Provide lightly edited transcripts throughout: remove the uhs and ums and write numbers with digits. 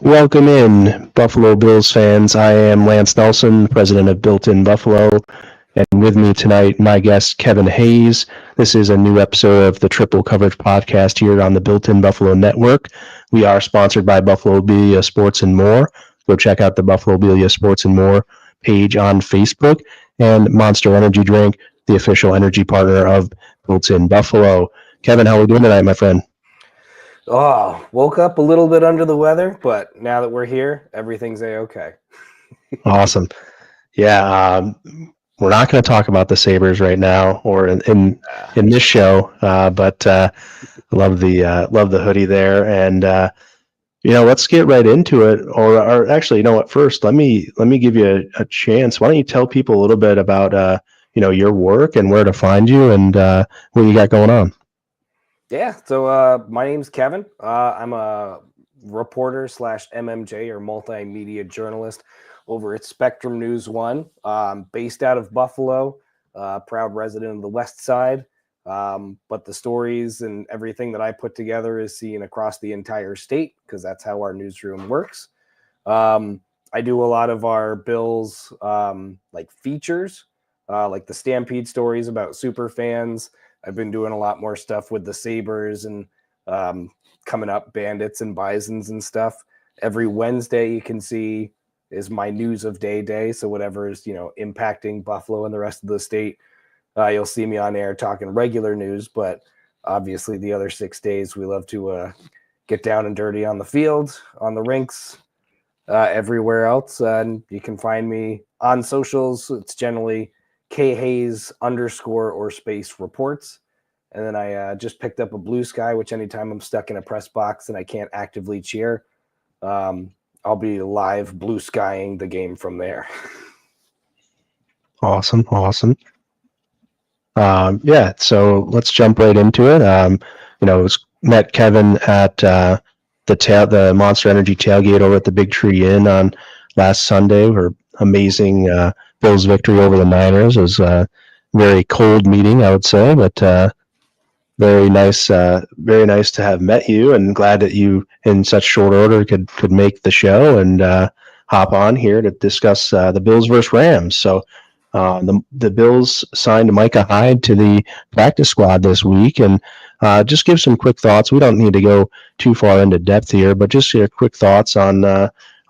Welcome in, Buffalo Bills fans. I am Lance Nelson, president of Built in Buffalo, and with me tonight, my guest, Kevin Hayes. This is a new episode of the Triple Coverage podcast here on the Built in Buffalo Network. We are sponsored by Buffalo Billia Sports and More. Go check out the Buffalo Billia Sports and More page on Facebook, and Monster Energy Drink, the official energy partner of Built in Buffalo. Kevin, how are we doing tonight, my friend? Oh, woke up a little bit under the weather, but now that we're here, everything's a-okay. Awesome. Yeah, we're not going to talk about the Sabres right now or in this show, but love the hoodie there, and let's get right into it. Or actually, you know what? First, let me give you a chance. Why don't you tell people a little bit about your work and where to find you and what you got going on? Yeah, so my name's Kevin. I'm a reporter / MMJ or multimedia journalist over at Spectrum News 1. Based out of Buffalo, proud resident of the West Side. But the stories and everything that I put together is seen across the entire state because that's how our newsroom works. I do a lot of our Bills like features, like the Stampede stories about super fans. I've been doing a lot more stuff with the Sabres and coming up Bandits and Bisons and stuff. Every Wednesday you can see is my news of day. So whatever is, impacting Buffalo and the rest of the state, you'll see me on air talking regular news. But obviously the other 6 days we love to get down and dirty on the field, on the rinks, everywhere else. And you can find me on socials. It's generally KHayes _ reports. And then I just picked up a Blue Sky, which anytime I'm stuck in a press box and I can't actively cheer, I'll be live blue skying the game from there. Awesome. Yeah, so let's jump right into it. Met Kevin at the Monster Energy tailgate over at the Big Tree Inn on last Sunday. Or amazing Bills victory over the Niners. It was a very cold meeting, I would say, but very nice to have met you, and glad that you in such short order could make the show and hop on here to discuss the Bills versus Rams. So the Bills signed Micah Hyde to the practice squad this week, and just give some quick thoughts. We don't need to go too far into depth here, but just your quick thoughts on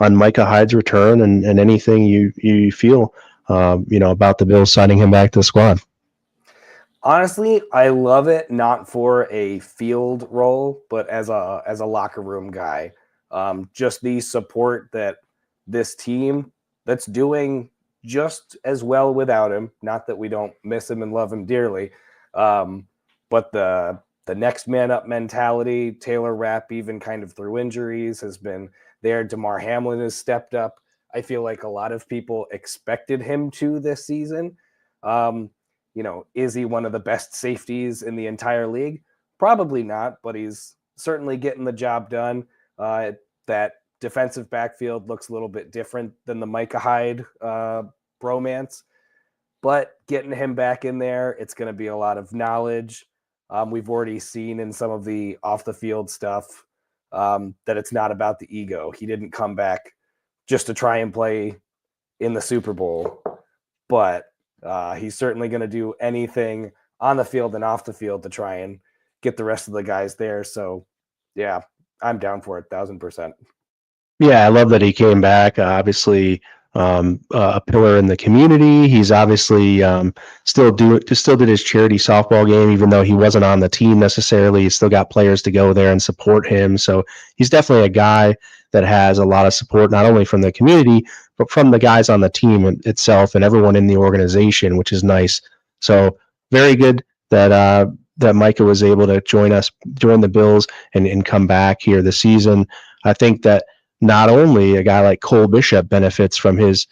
Micah Hyde's return and anything you feel about the Bills signing him back to the squad. Honestly, I love it, not for a field role, but as a locker room guy. Just the support that this team that's doing just as well without him, not that we don't miss him and love him dearly, but the next man up mentality, Taylor Rapp, even kind of through injuries, has been there. DeMar Hamlin has stepped up. I feel like a lot of people expected him to this season. Is he one of the best safeties in the entire league? Probably not, but he's certainly getting the job done. That defensive backfield looks a little bit different than the Micah Hyde bromance, but getting him back in there, it's going to be a lot of knowledge. We've already seen in some of the off the field stuff that it's not about the ego. He didn't come back just to try and play in the Super Bowl, but he's certainly going to do anything on the field and off the field to try and get the rest of the guys there. So, yeah, I'm down for it, 1,000%. Yeah, I love that he came back. Obviously, a pillar in the community. He's obviously still did his charity softball game, even though he wasn't on the team necessarily. He's still got players to go there and support him. So he's definitely a guy that has a lot of support, not only from the community, but from the guys on the team itself and everyone in the organization, which is nice. So very good that Micah was able to join the Bills and come back here this season. I think that not only a guy like Cole Bishop benefits from his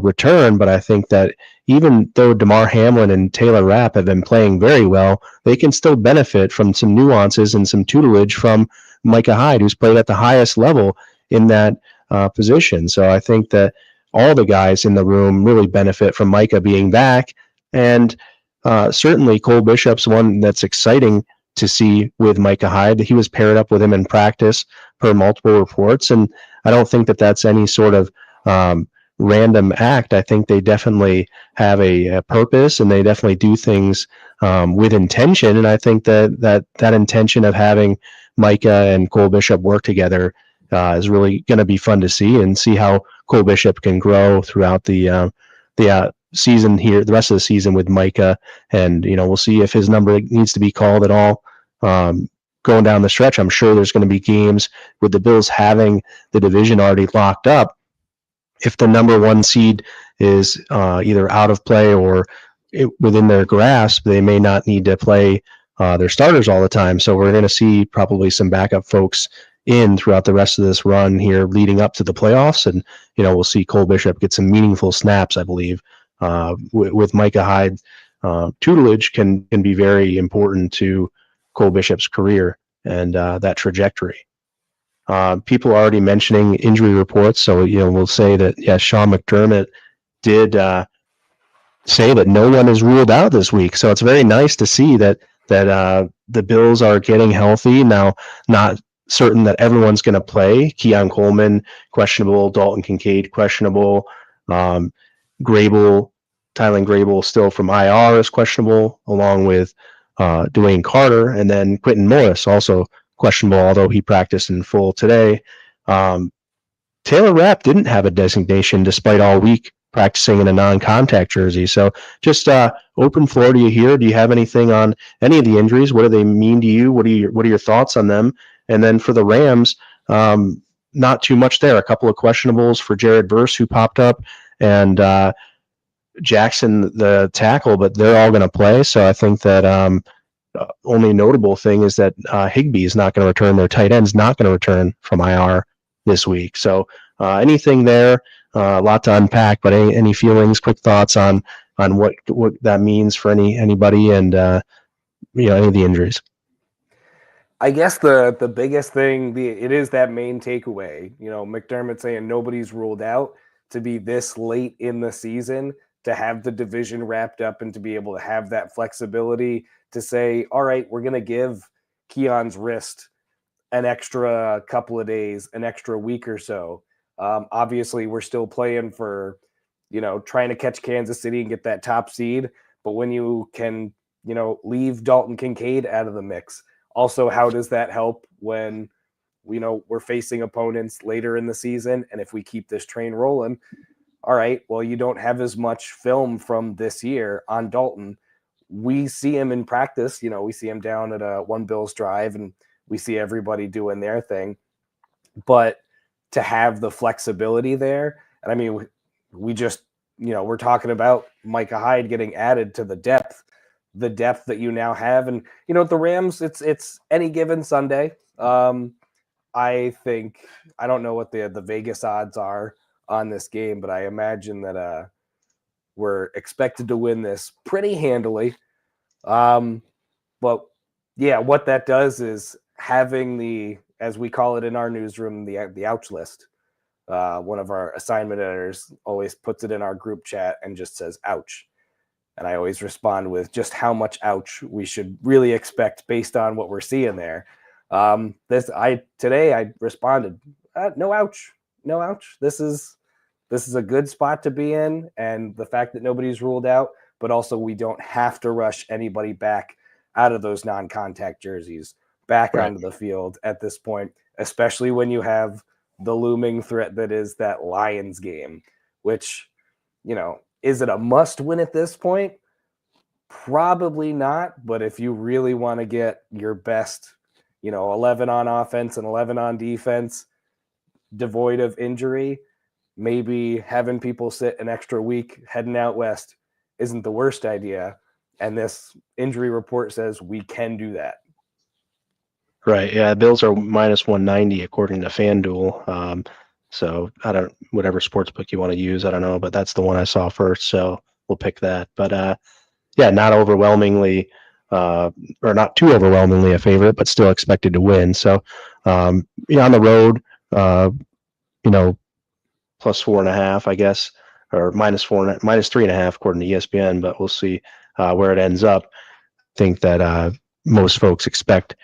return, but I think that even though DeMar Hamlin and Taylor Rapp have been playing very well, they can still benefit from some nuances and some tutelage from Micah Hyde, who's played at the highest level in that position. So I think that all the guys in the room really benefit from Micah being back. And certainly Cole Bishop's one that's exciting to see with Micah Hyde. He was paired up with him in practice per multiple reports, and I don't think that that's any sort of random act. I think they definitely have a purpose, and they definitely do things with intention. And I think that intention of having Micah and Cole Bishop work together is really going to be fun to see, and see how Cole Bishop can grow throughout the season here, the rest of the season with Micah. And we'll see if his number needs to be called at all. Going down the stretch, I'm sure there's going to be games with the Bills having the division already locked up. If the number one seed is either out of play or within their grasp, they may not need to play their starters all the time. So we're going to see probably some backup folks in throughout the rest of this run here leading up to the playoffs. And, we'll see Cole Bishop get some meaningful snaps, I believe, with Micah Hyde. Tutelage can be very important to Cole Bishop's career and that trajectory. People are already mentioning injury reports. So, we'll say that, Sean McDermott did say that no one is ruled out this week. So it's very nice to see that the Bills are getting healthy. Now, not certain that everyone's going to play. Keon Coleman, questionable. Dalton Kincaid, questionable. Tylen Grable still from IR is questionable, along with Dwayne Carter. And then Quentin Morris also questionable, although he practiced in full today. Taylor Rapp didn't have a designation despite all week practicing in a non-contact jersey. So just open floor to you here. Do you have anything on any of the injuries? What do they mean to you? What are your thoughts on them? And then for the Rams, not too much there. A couple of questionables for Jared Verse, who popped up, and Jackson, the tackle, but they're all going to play. So I think that only notable thing is that Higbee is not going to return. Their tight end's not going to return from IR this week. So anything there, a lot to unpack, but any feelings, quick thoughts on what that means for anybody and any of the injuries? I guess the biggest thing, it is that main takeaway. McDermott saying nobody's ruled out, to be this late in the season, to have the division wrapped up and to be able to have that flexibility to say, all right, we're going to give Keon's wrist an extra couple of days, an extra week or so. Obviously, we're still playing for, trying to catch Kansas City and get that top seed. But when you can, leave Dalton Kincaid out of the mix, also, how does that help when, we're facing opponents later in the season? And if we keep this train rolling, all right, well, you don't have as much film from this year on Dalton. We see him in practice. We see him down at a One Bills Drive, and we see everybody doing their thing. But to have the flexibility there, and I mean, we just, we're talking about Micah Hyde getting added to the depth that you now have. And, the Rams, it's any given Sunday. I think, I don't know what the Vegas odds are on this game, but I imagine that we're expected to win this pretty handily. But yeah, what that does is having the, as we call it in our newsroom, the ouch list. One of our assignment editors always puts it in our group chat and just says ouch. And I always respond with just how much ouch we should really expect based on what we're seeing there. Today I responded, no ouch. This is a good spot to be in, and the fact that nobody's ruled out, but also we don't have to rush anybody back out of those non-contact jerseys back onto the field at this point, especially when you have the looming threat that is that Lions game, which, is it a must win at this point? Probably not. But if you really want to get your best, 11 on offense and 11 on defense, devoid of injury, maybe having people sit an extra week heading out west isn't the worst idea. And this injury report says we can do that. Right. Yeah. Bills are minus 190 according to FanDuel. So whatever sportsbook you want to use, I don't know, but that's the one I saw first. So we'll pick that. But not overwhelmingly, or not too overwhelmingly a favorite, but still expected to win. So, on the road, plus 4.5, I guess, or minus 3.5 according to ESPN, but we'll see where it ends up. I think that most folks expect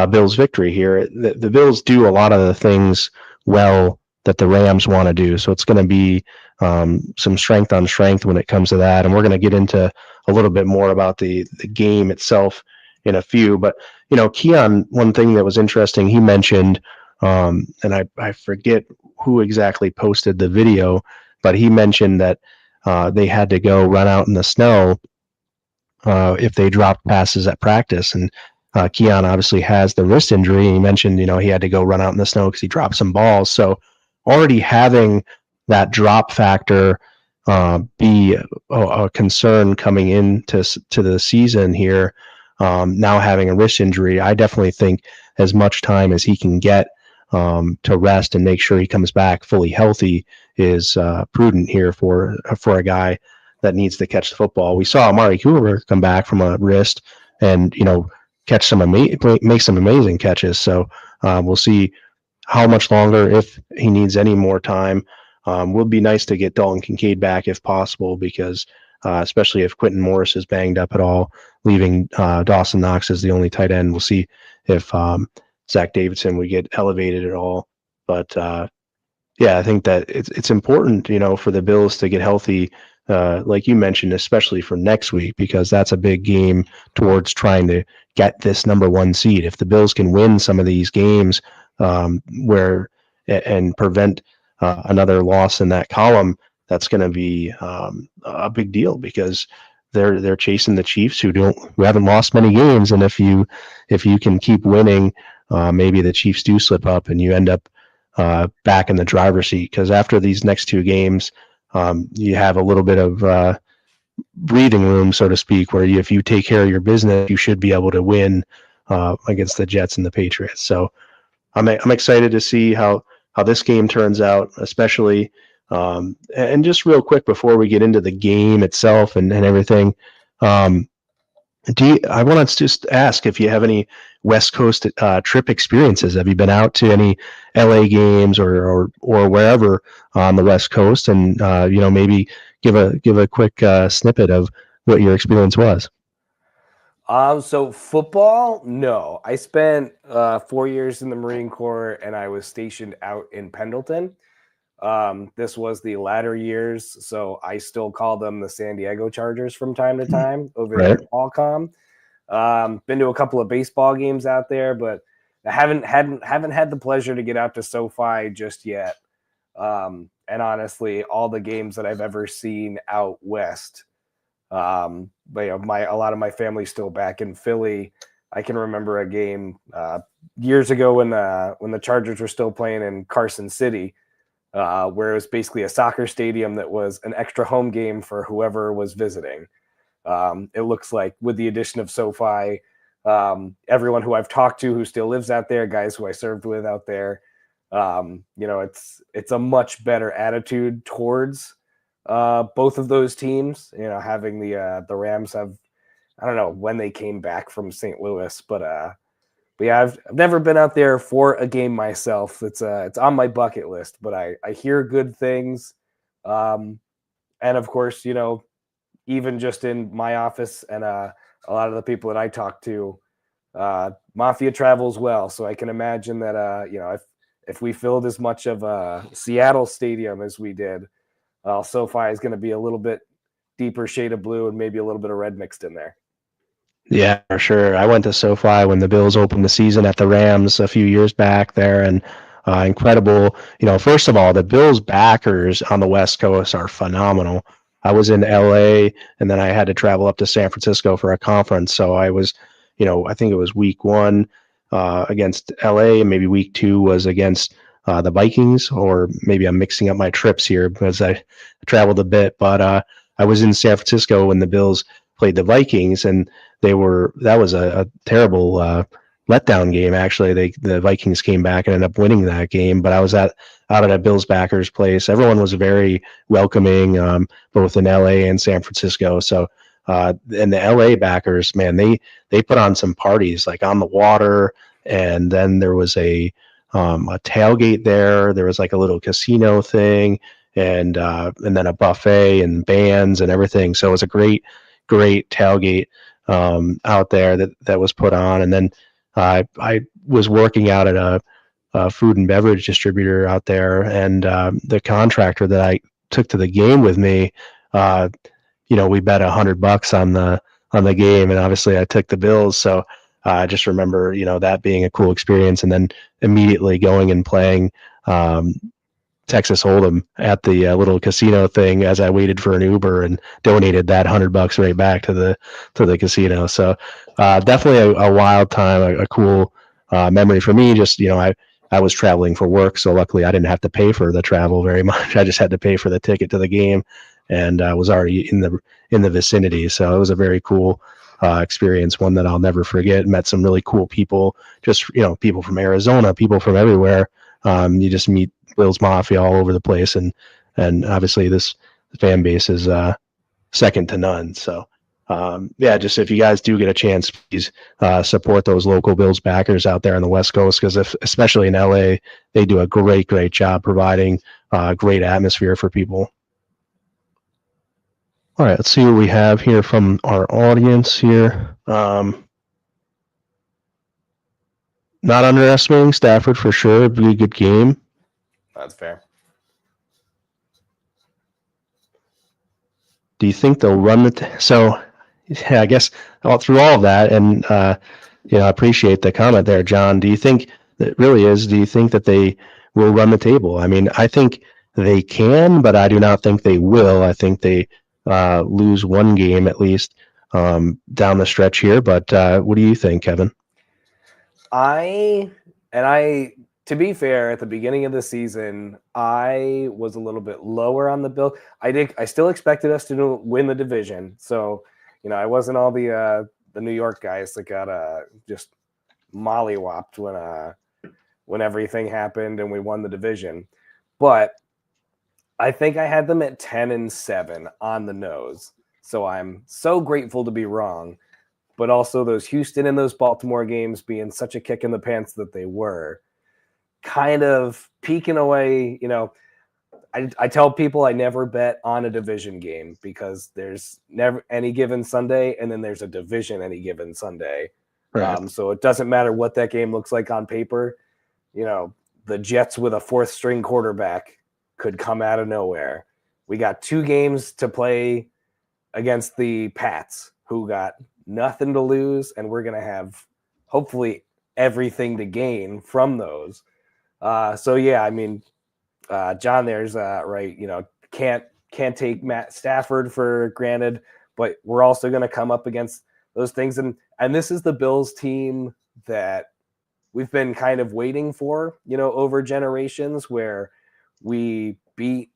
Bills victory here. The Bills do a lot of the things well that the Rams want to do. So it's going to be some strength on strength when it comes to that. And we're going to get into a little bit more about the game itself in a few. But, Keon, one thing that was interesting, he mentioned, and I forget who exactly posted the video, but he mentioned that they had to go run out in the snow if they dropped passes at practice. And Keon obviously has the wrist injury. He mentioned, he had to go run out in the snow because he dropped some balls. So already having that drop factor be a concern coming into the season here, now having a wrist injury, I definitely think as much time as he can get to rest and make sure he comes back fully healthy is prudent here for a guy that needs to catch the football. We saw Amari Cooper come back from a wrist and, catch make some amazing catches. So we'll see how much longer, if he needs any more time. Would be nice to get Dalton Kincaid back if possible, because especially if Quentin Morris is banged up at all, leaving Dawson Knox as the only tight end. We'll see if Zach Davidson would get elevated at all. But yeah, I think that it's important, for the Bills to get healthy, like you mentioned, especially for next week, because that's a big game towards trying to get this number 1 seed. If the Bills can win some of these games and prevent another loss in that column, that's going to be a big deal, because they're chasing the Chiefs, who haven't lost many games, and if you can keep winning, maybe the Chiefs do slip up and you end up back in the driver's seat, because after these next 2 games, you have a little bit of breathing room, so to speak, where if you take care of your business, you should be able to win against the Jets and the Patriots. So I'm excited to see how this game turns out, especially. And just real quick before we get into the game itself and everything, I want to just ask if you have any West Coast trip experiences. Have you been out to any LA games or wherever on the West Coast, and maybe give a quick snippet of what your experience was? So football, no. I spent 4 years in the Marine Corps, and I was stationed out in Pendleton. This was the latter years, so I still call them the San Diego Chargers from time to time over there at Qualcomm. Been to a couple of baseball games out there, but I haven't had the pleasure to get out to SoFi just yet. And honestly, all the games that I've ever seen out west, but a lot of my family's still back in Philly. I can remember a game years ago when the Chargers were still playing in Carson City, where it was basically a soccer stadium that was an extra home game for whoever was visiting. It looks like with the addition of SoFi, everyone who I've talked to who still lives out there, guys who I served with out there, it's a much better attitude towards both of those teams. Having the Rams have, I don't know when they came back from St. Louis, but yeah, I've never been out there for a game myself. It's on my bucket list, but I hear good things. And of course, even just in my office and a lot of the people that I talk to, Mafia travels well. So I can imagine that, if we filled as much of a Seattle stadium as we did, SoFi is going to be a little bit deeper shade of blue and maybe a little bit of red mixed in there. Yeah, for sure. I went to SoFi when the Bills opened the season at the Rams a few years back there, and incredible. First of all, the Bills backers on the West Coast are phenomenal. I was in LA, and then I had to travel up to San Francisco for a conference. So I was, I think it was week 1 against LA, and maybe week 2 was against the Vikings, or maybe I'm mixing up my trips here because I traveled a bit. But I was in San Francisco when the Bills played the Vikings, and that was a terrible letdown game. Actually, the Vikings came back and ended up winning that game. But I was out at a Bills backers place. Everyone was very welcoming, both in LA and San Francisco. So, and the LA backers, man, they put on some parties like on the water, and then there was a tailgate there. There was like a little casino thing, and then a buffet and bands and everything. So it was a great tailgate out there that was put on. And then I was working out at a food and beverage distributor out there, and the contractor that I took to the game with me, we bet $100 on the game, and obviously I took the Bills. So I just remember, that being a cool experience, and then immediately going and playing Texas Hold'em at the little casino thing as I waited for an Uber, and donated that $100 right back to the casino. So definitely a wild time, a cool memory for me. Just, I was traveling for work, so luckily I didn't have to pay for the travel very much. I just had to pay for the ticket to the game, and I was already in the vicinity. So it was a very cool experience, one that I'll never forget. Met some really cool people, just, people from Arizona, people from everywhere. You just meet Bills Mafia all over the place, and obviously this fan base is second to none. So just if you guys do get a chance, please support those local Bills backers out there on the West Coast, because especially in LA, they do a great job providing great atmosphere for people. All right, let's see what we have here from our audience here. Not underestimating Stafford for sure. It'd be a good game. That's fair. Do you think they'll run so? Yeah, I guess through all of that, and I appreciate the comment there, John. Do you think that really is? Do you think that they will run the table? I mean, I think they can, but I do not think they will. I think they lose one game at least down the stretch here. But what do you think, Kevin? To be fair, at the beginning of the season, I was a little bit lower on the Bills. I still expected us to win the division. So, I wasn't all the New York guys that got just mollywopped when everything happened and we won the division. But I think I had them at 10-7 on the nose. So I'm so grateful to be wrong. But also those Houston and those Baltimore games being such a kick in the pants that they were, kind of peeking away. I tell people I never bet on a division game, because there's never any given Sunday, and then there's a division any given Sunday. Right. So it doesn't matter what that game looks like on paper. The Jets with a fourth string quarterback could come out of nowhere. We got 2 games to play against the Pats, who got nothing to lose, and we're going to have hopefully everything to gain from those. So yeah, I mean, John there's right, can't take Matt Stafford for granted, but we're also going to come up against those things. And this is the Bills team that we've been kind of waiting for, over generations, where we beat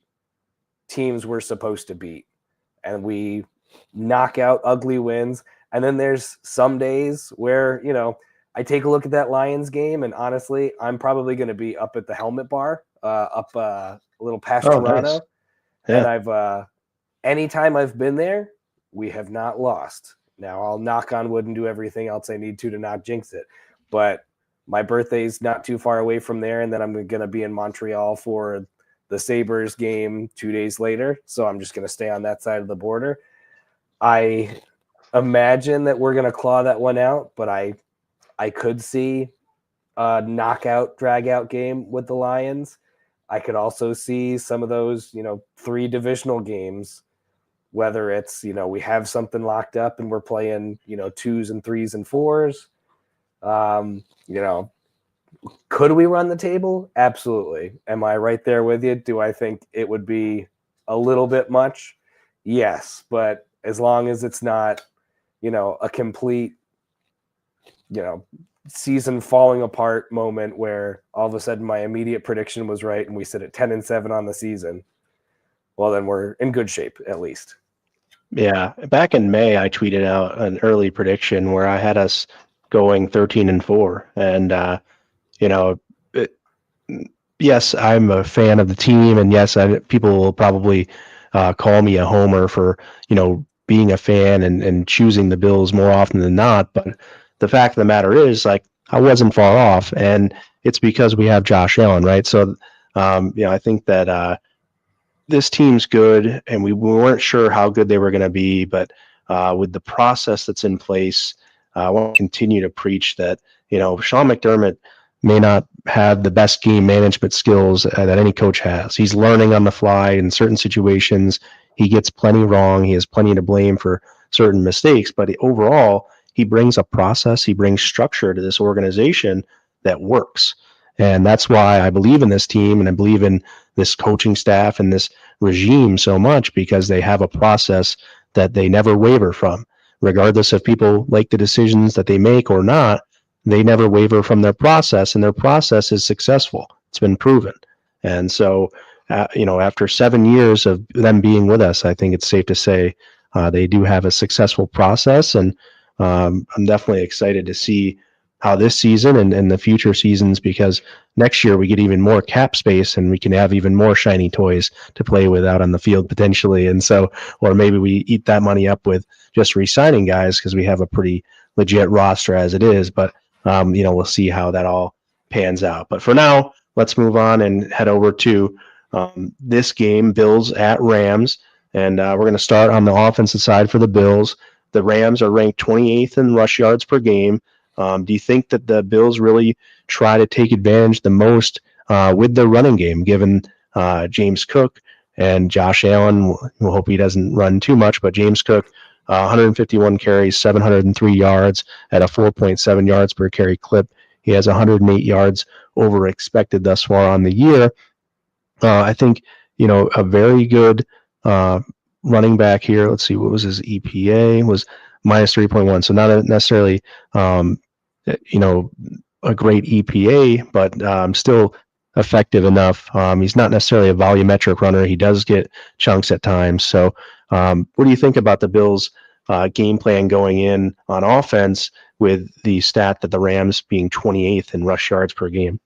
teams we're supposed to beat, and we knock out ugly wins. And then there's some days where, I take a look at that Lions game, and honestly, I'm probably going to be up at the Helmet Bar, up a little past Toronto. Nice. Yeah. And anytime I've been there, we have not lost. Now I'll knock on wood and do everything else I need to not jinx it. But my birthday's not too far away from there, and then I'm going to be in Montreal for the Sabres game 2 days later. So I'm just going to stay on that side of the border. I imagine that we're going to claw that one out, but I could see a knockout, drag-out game with the Lions. I could also see some of those, 3 divisional games, whether it's, we have something locked up and we're playing, 2s and 3s and 4s. Could we run the table? Absolutely. Am I right there with you? Do I think it would be a little bit much? Yes, but as long as it's not, a complete, season falling apart moment where all of a sudden my immediate prediction was right and we sit at 10-7 on the season, well, then we're in good shape, at least. Yeah. Back in May, I tweeted out an early prediction where I had us going 13-4. And, yes, I'm a fan of the team. And yes, people will probably call me a homer for, being a fan and choosing the Bills more often than not. But the fact of the matter is, I wasn't far off, and it's because we have Josh Allen, right? So, I think that this team's good, and we weren't sure how good they were going to be, but with the process that's in place. I want to continue to preach that, Sean McDermott may not have the best game management skills that any coach has. He's learning on the fly in certain situations. He gets plenty wrong. He has plenty to blame for certain mistakes, but overall, he brings a process, he brings structure to this organization that works. And that's why I believe in this team and I believe in this coaching staff and this regime so much, because they have a process that they never waver from. Regardless if people like the decisions that they make or not, they never waver from their process, and their process is successful. It's been proven. And so, after 7 years of them being with us, I think it's safe to say they do have a successful process. And I'm definitely excited to see how this season and the future seasons, because next year we get even more cap space and we can have even more shiny toys to play with out on the field potentially. And so, or maybe we eat that money up with just re-signing guys because we have a pretty legit roster as it is. But, we'll see how that all pans out. But for now, let's move on and head over to this game, Bills at Rams. And we're going to start on the offensive side for the Bills. The Rams are ranked 28th in rush yards per game. Do you think that the Bills really try to take advantage the most with the running game, given James Cook and Josh Allen? We'll hope he doesn't run too much, but James Cook, 151 carries, 703 yards at a 4.7 yards per carry clip. He has 108 yards over expected thus far on the year. I think, a very good running back here. Let's see, what was his EPA? Was minus 3.1. So not necessarily, a great EPA, but still effective enough. He's not necessarily a volumetric runner. He does get chunks at times. So what do you think about the Bills' game plan going in on offense with the stat that the Rams being 28th in rush yards per game?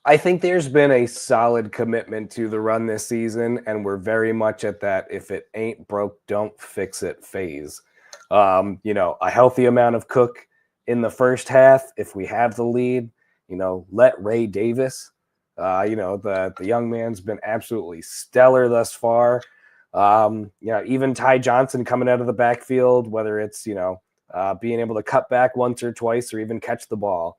I think there's been a solid commitment to the run this season, and we're very much at that if it ain't broke, don't fix it phase. A healthy amount of Cook in the first half. If we have the lead, let Ray Davis. The young man's been absolutely stellar thus far. Even Ty Johnson coming out of the backfield, whether it's, being able to cut back once or twice or even catch the ball.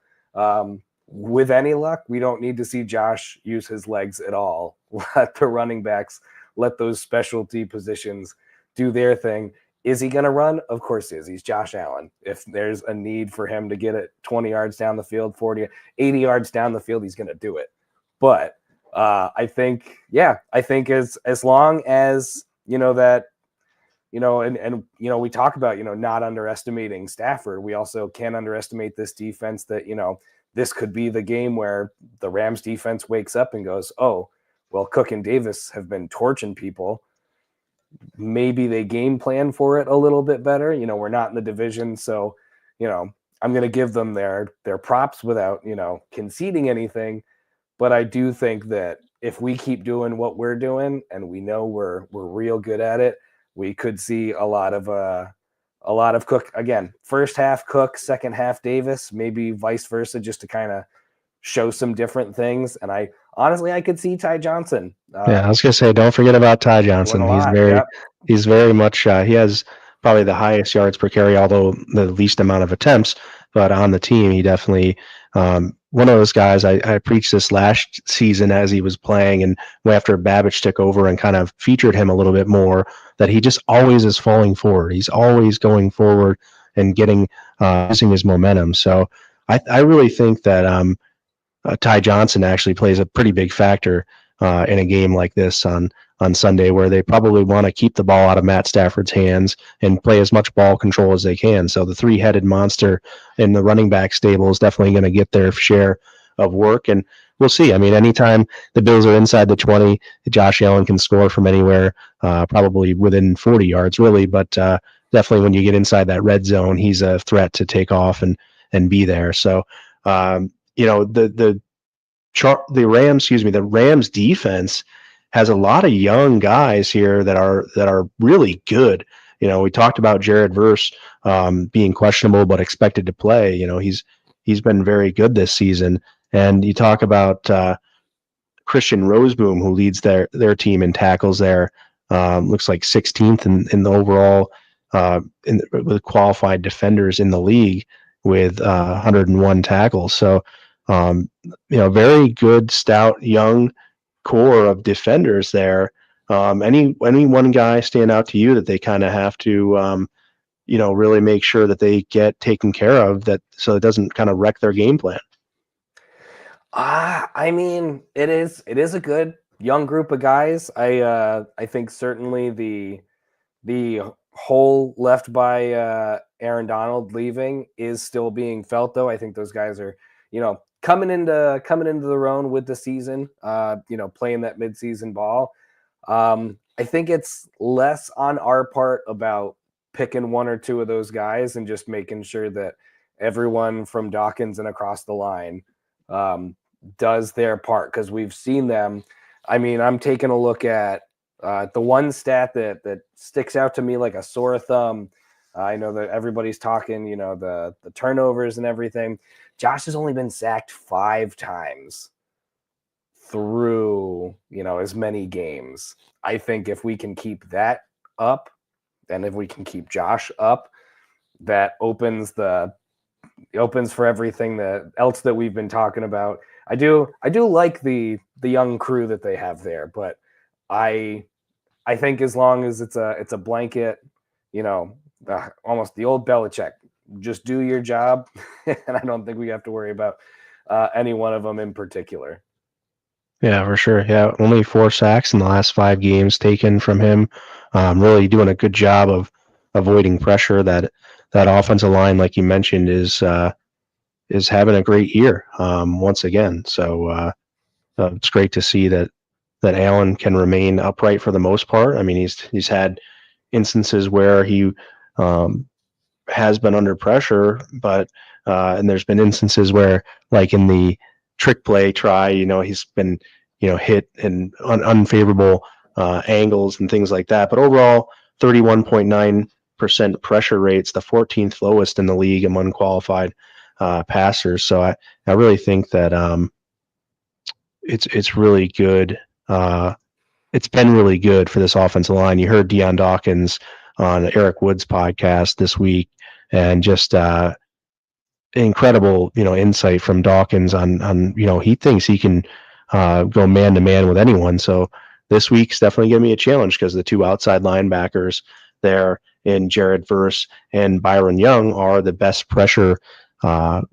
With any luck, we don't need to see Josh use his legs at all. Let the running backs, let those specialty positions do their thing. Is he going to run? Of course he is. He's Josh Allen. If there's a need for him to get it 20 yards down the field, 40, 80 yards down the field, he's going to do it. But I think as long as, that, we talk about, not underestimating Stafford, we also can't underestimate this defense that, this could be the game where the Rams defense wakes up and goes, oh, well, Cook and Davis have been torching people. Maybe they game plan for it a little bit better. We're not in the division. So, I'm going to give them their props without, conceding anything. But I do think that if we keep doing what we're doing and we know we're real good at it, we could see a lot of Cook again. First half Cook, second half Davis, maybe vice versa, just to kind of show some different things. And I could see Ty Johnson. I was gonna say, don't forget about Ty Johnson. He's very much. He has probably the highest yards per carry, although the least amount of attempts. But on the team, he definitely one of those guys. I preached this last season as he was playing, and after Babbage took over and kind of featured him a little bit more, that he just always is falling forward. He's always going forward and getting using his momentum. So I really think that Ty Johnson actually plays a pretty big factor in a game like this on Sunday, where they probably want to keep the ball out of Matt Stafford's hands and play as much ball control as they can. So the three-headed monster in the running back stable is definitely going to get their share of work, and we'll see. I mean, anytime the Bills are inside the 20, Josh Allen can score from anywhere, probably within 40 yards, really, but definitely when you get inside that red zone, he's a threat to take off and be there. So, the Rams defense has a lot of young guys here that are really good. We talked about Jared Verse being questionable but expected to play. He's been very good this season. And you talk about Christian Roseboom, who leads their team in tackles there. Looks like 16th in the overall with qualified defenders in the league with 101 tackles. So, very good, stout, young core of defenders there. Any one guy stand out to you that they kind of have to, really make sure that they get taken care of, that so it doesn't kind of wreck their game plan? I mean, it is a good young group of guys. I think certainly the hole left by Aaron Donald leaving is still being felt, though. I think those guys are, coming into their own with the season, playing that midseason ball. I think it's less on our part about picking one or two of those guys and just making sure that everyone from Dawkins and across the line does their part, because we've seen them. I mean, I'm taking a look at the one stat that sticks out to me like a sore thumb. I know that everybody's talking, the turnovers and everything. Josh has only been sacked 5 times through, as many games. I think if we can keep that up, and if we can keep Josh up, that opens for everything else that we've been talking about. I do like the young crew that they have there, but I think as long as it's a blanket, almost the old Belichick, just do your job, and I don't think we have to worry about any one of them in particular. Yeah, for sure. Yeah, only 4 sacks in the last 5 games taken from him. Really doing a good job of avoiding pressure. That offensive line, like you mentioned, is having a great year once again. So it's great to see that Allen can remain upright for the most part. I mean, he's had instances where he has been under pressure, but and there's been instances where, like in the trick play try, he's been hit in unfavorable angles and things like that. But overall, 31.9% pressure rates, the 14th lowest in the league among qualified passers. So I really think that it's really good. It's been really good for this offensive line. You heard Deion Dawkins on Eric Wood's podcast this week, and just incredible, insight from Dawkins on he thinks he can go man to man with anyone. So this week's definitely going to be a challenge, because the 2 outside linebackers there in Jared Verse and Byron Young are the best pressure pass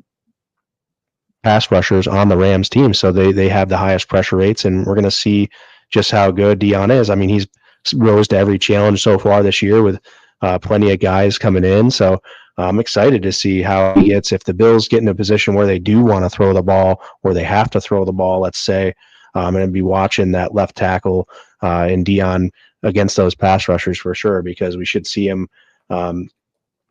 rushers on the Rams team. So they have the highest pressure rates, and we're going to see just how good Deion is. I mean, he's rose to every challenge so far this year with plenty of guys coming in. So I'm excited to see how he gets. If the Bills get in a position where they do want to throw the ball, or they have to throw the ball, let's say, I'm going to be watching that left tackle in Deion against those pass rushers for sure, because we should see him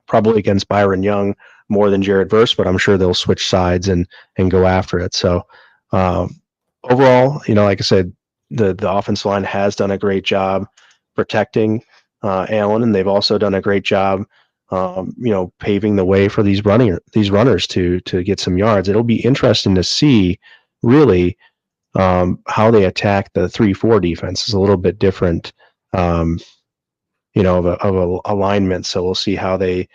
probably against Byron Young more than Jared Verse, but I'm sure they'll switch sides and go after it. So overall, like I said, the offensive line has done a great job protecting Allen, and they've also done a great job, paving the way for these runners to get some yards. It'll be interesting to see really how they attack the 3-4 defense. Is a little bit different, of a alignment. So we'll see how they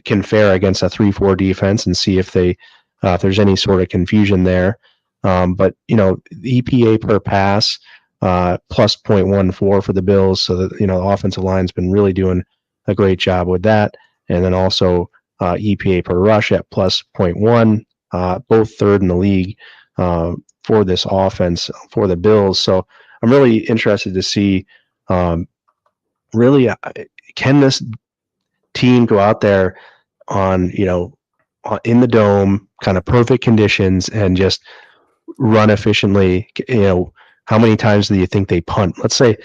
can fare against a 3-4 defense, and see if there's any sort of confusion there. But the EPA per pass plus 0.14 for the Bills, so that the offensive line's been really doing a great job with that. And then also EPA per rush at plus 0.1, both third in the league for this offense for the Bills. So I'm really interested to see really can this team go out there on in the dome, kind of perfect conditions, and just run efficiently. How many times do you think they punt? Let's hear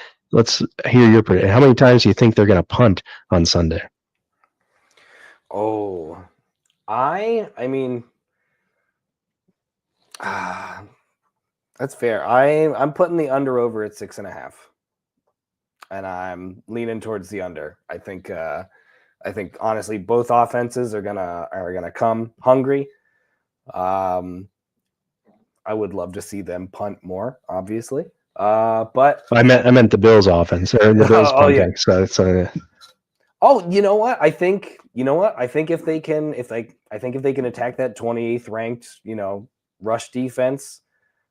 your prediction. How many times do you think they're going to punt on Sunday? Oh, I mean, that's fair. I'm putting the under over at 6.5, and I'm leaning towards the under. I think honestly both offenses are gonna come hungry. I would love to see them punt more, obviously. But I meant the Bills offense, or the Bills punting. Yeah. So Oh, you know what? I think if they can attack that 28th ranked, rush defense,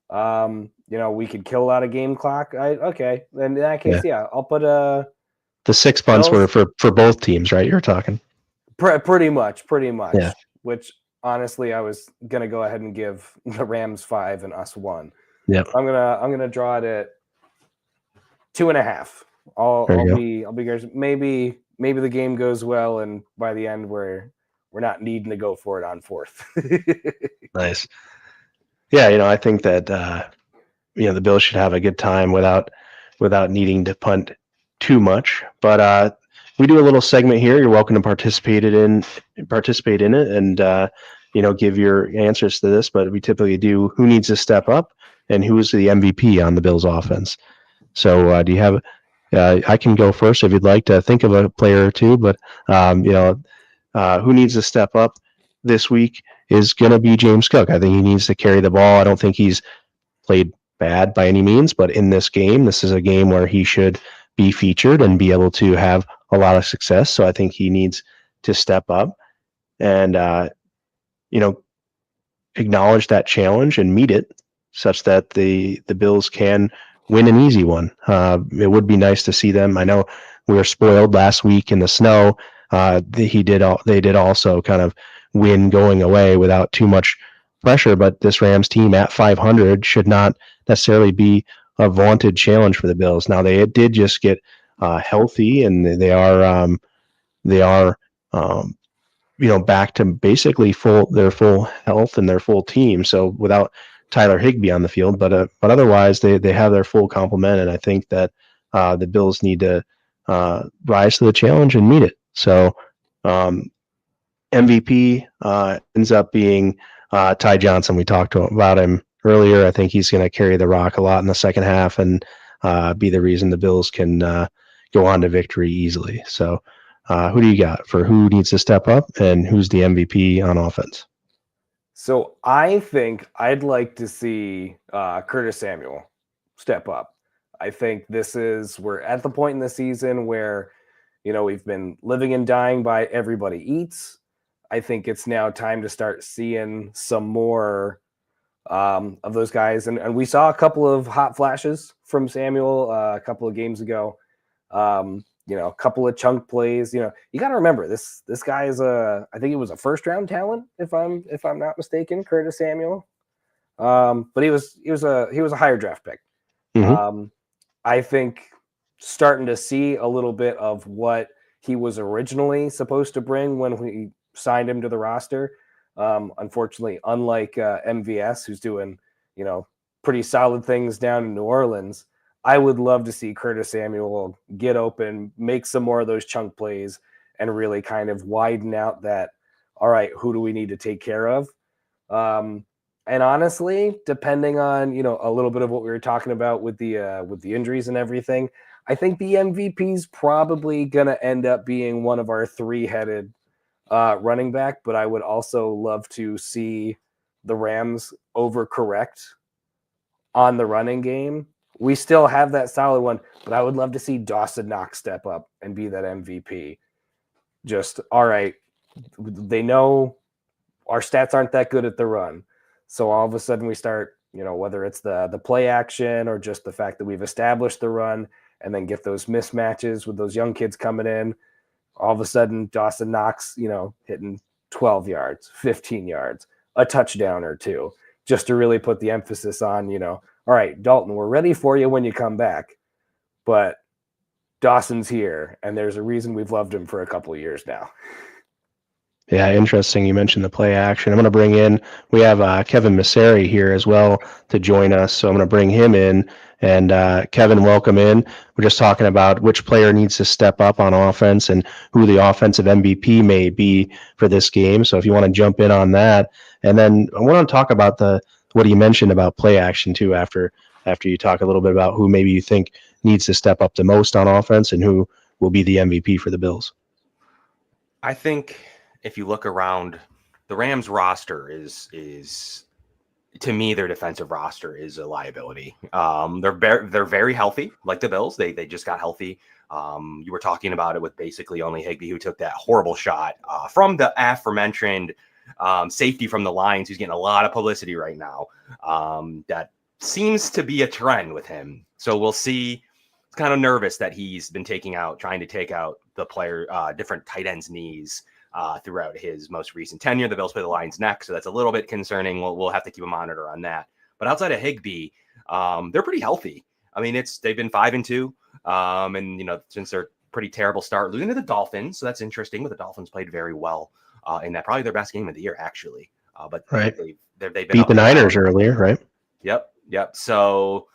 we could kill out a game clock. Okay. Then in that case, yeah, I'll put the 6 punts Bills, were for both teams, right? You're talking. pretty much. Yeah. Which honestly, I was gonna go ahead and give the Rams 5 and us 1. Yep. I'm gonna draw it at 2.5. I'll be guys. Maybe the game goes well, and by the end we're not needing to go for it on 4th. Nice. Yeah, I think that the Bills should have a good time without needing to punt too much. But we do a little segment here. You're welcome to participate in it, and give your answers to this. But we typically do who needs to step up and who is the MVP on the Bills offense. So do you have? I can go first if you'd like to think of a player or two. But who needs to step up this week is going to be James Cook. I think he needs to carry the ball. I don't think he's played bad by any means, but in this game, this is a game where he should be featured and be able to have a lot of success. So I think he needs to step up and acknowledge that challenge and meet it, such that the Bills can win an easy one. It would be nice to see them. I know we were spoiled last week in the snow. They did also kind of win going away without too much pressure, but this Rams team at 500 should not necessarily be a vaunted challenge for the Bills. Now they did just get healthy, and they are back to basically their full health and their full team. So without Tyler Higbee on the field, but otherwise they have their full complement, and I think that the Bills need to rise to the challenge and meet it. So MVP ends up being Ty Johnson. We talked about him earlier. I think he's going to carry the rock a lot in the second half and be the reason the Bills can go on to victory easily. So who do you got for who needs to step up and who's the MVP on offense? So I think I'd like to see Curtis Samuel step up. I think we're at the point in the season where, we've been living and dying by everybody eats. I think it's now time to start seeing some more of those guys. And we saw a couple of hot flashes from Samuel a couple of games ago. A couple of chunk plays. You got to remember this guy is I think he was a first round talent if I'm not mistaken, Curtis Samuel. But he was a higher draft pick. Mm-hmm. I think starting to see a little bit of what he was originally supposed to bring when we signed him to the roster. Unfortunately, unlike MVS, who's doing, pretty solid things down in New Orleans, I would love to see Curtis Samuel get open, make some more of those chunk plays, and really kind of widen out that, all right, who do we need to take care of? And honestly, depending on, a little bit of what we were talking about with the injuries and everything, I think the MVP is probably going to end up being one of our 3-headed running back, but I would also love to see the Rams overcorrect on the running game. We still have that solid one, but I would love to see Dawson Knox step up and be that MVP. Just, all right, they know our stats aren't that good at the run. So all of a sudden we start, whether it's the play action or just the fact that we've established the run and then get those mismatches with those young kids coming in. All of a sudden, Dawson Knox, hitting 12 yards, 15 yards, a touchdown or two, just to really put the emphasis on, all right, Dalton, we're ready for you when you come back, but Dawson's here, and there's a reason we've loved him for a couple of years now. Yeah, interesting. You mentioned the play action. I'm going to bring in, we have Kevin Masseri here as well to join us. So I'm going to bring him in. And Kevin, welcome in. We're just talking about which player needs to step up on offense and who the offensive MVP may be for this game. So if you want to jump in on that. And then I want to talk about what you mentioned about play action too, after you talk a little bit about who maybe you think needs to step up the most on offense and who will be the MVP for the Bills. I think if you look around, the Rams roster is to me, their defensive roster is a liability. They're very healthy, like the Bills. They just got healthy. You were talking about it with basically only Higbee, who took that horrible shot from the aforementioned safety from the Lions, who's getting a lot of publicity right now. That seems to be a trend with him. So we'll see. It's kind of nervous that he's been trying to take out the player, different tight ends' knees throughout his most recent tenure. The Bills play the Lions next, so that's a little bit concerning. We'll have to keep a monitor on that. But outside of Higbee, they're pretty healthy. I mean, they've been 5-2, and since their pretty terrible start, losing to the Dolphins, so that's interesting. But the Dolphins played very well in that, probably their best game of the year, actually. But right, they've been beat the Niners earlier, right? Yep. So,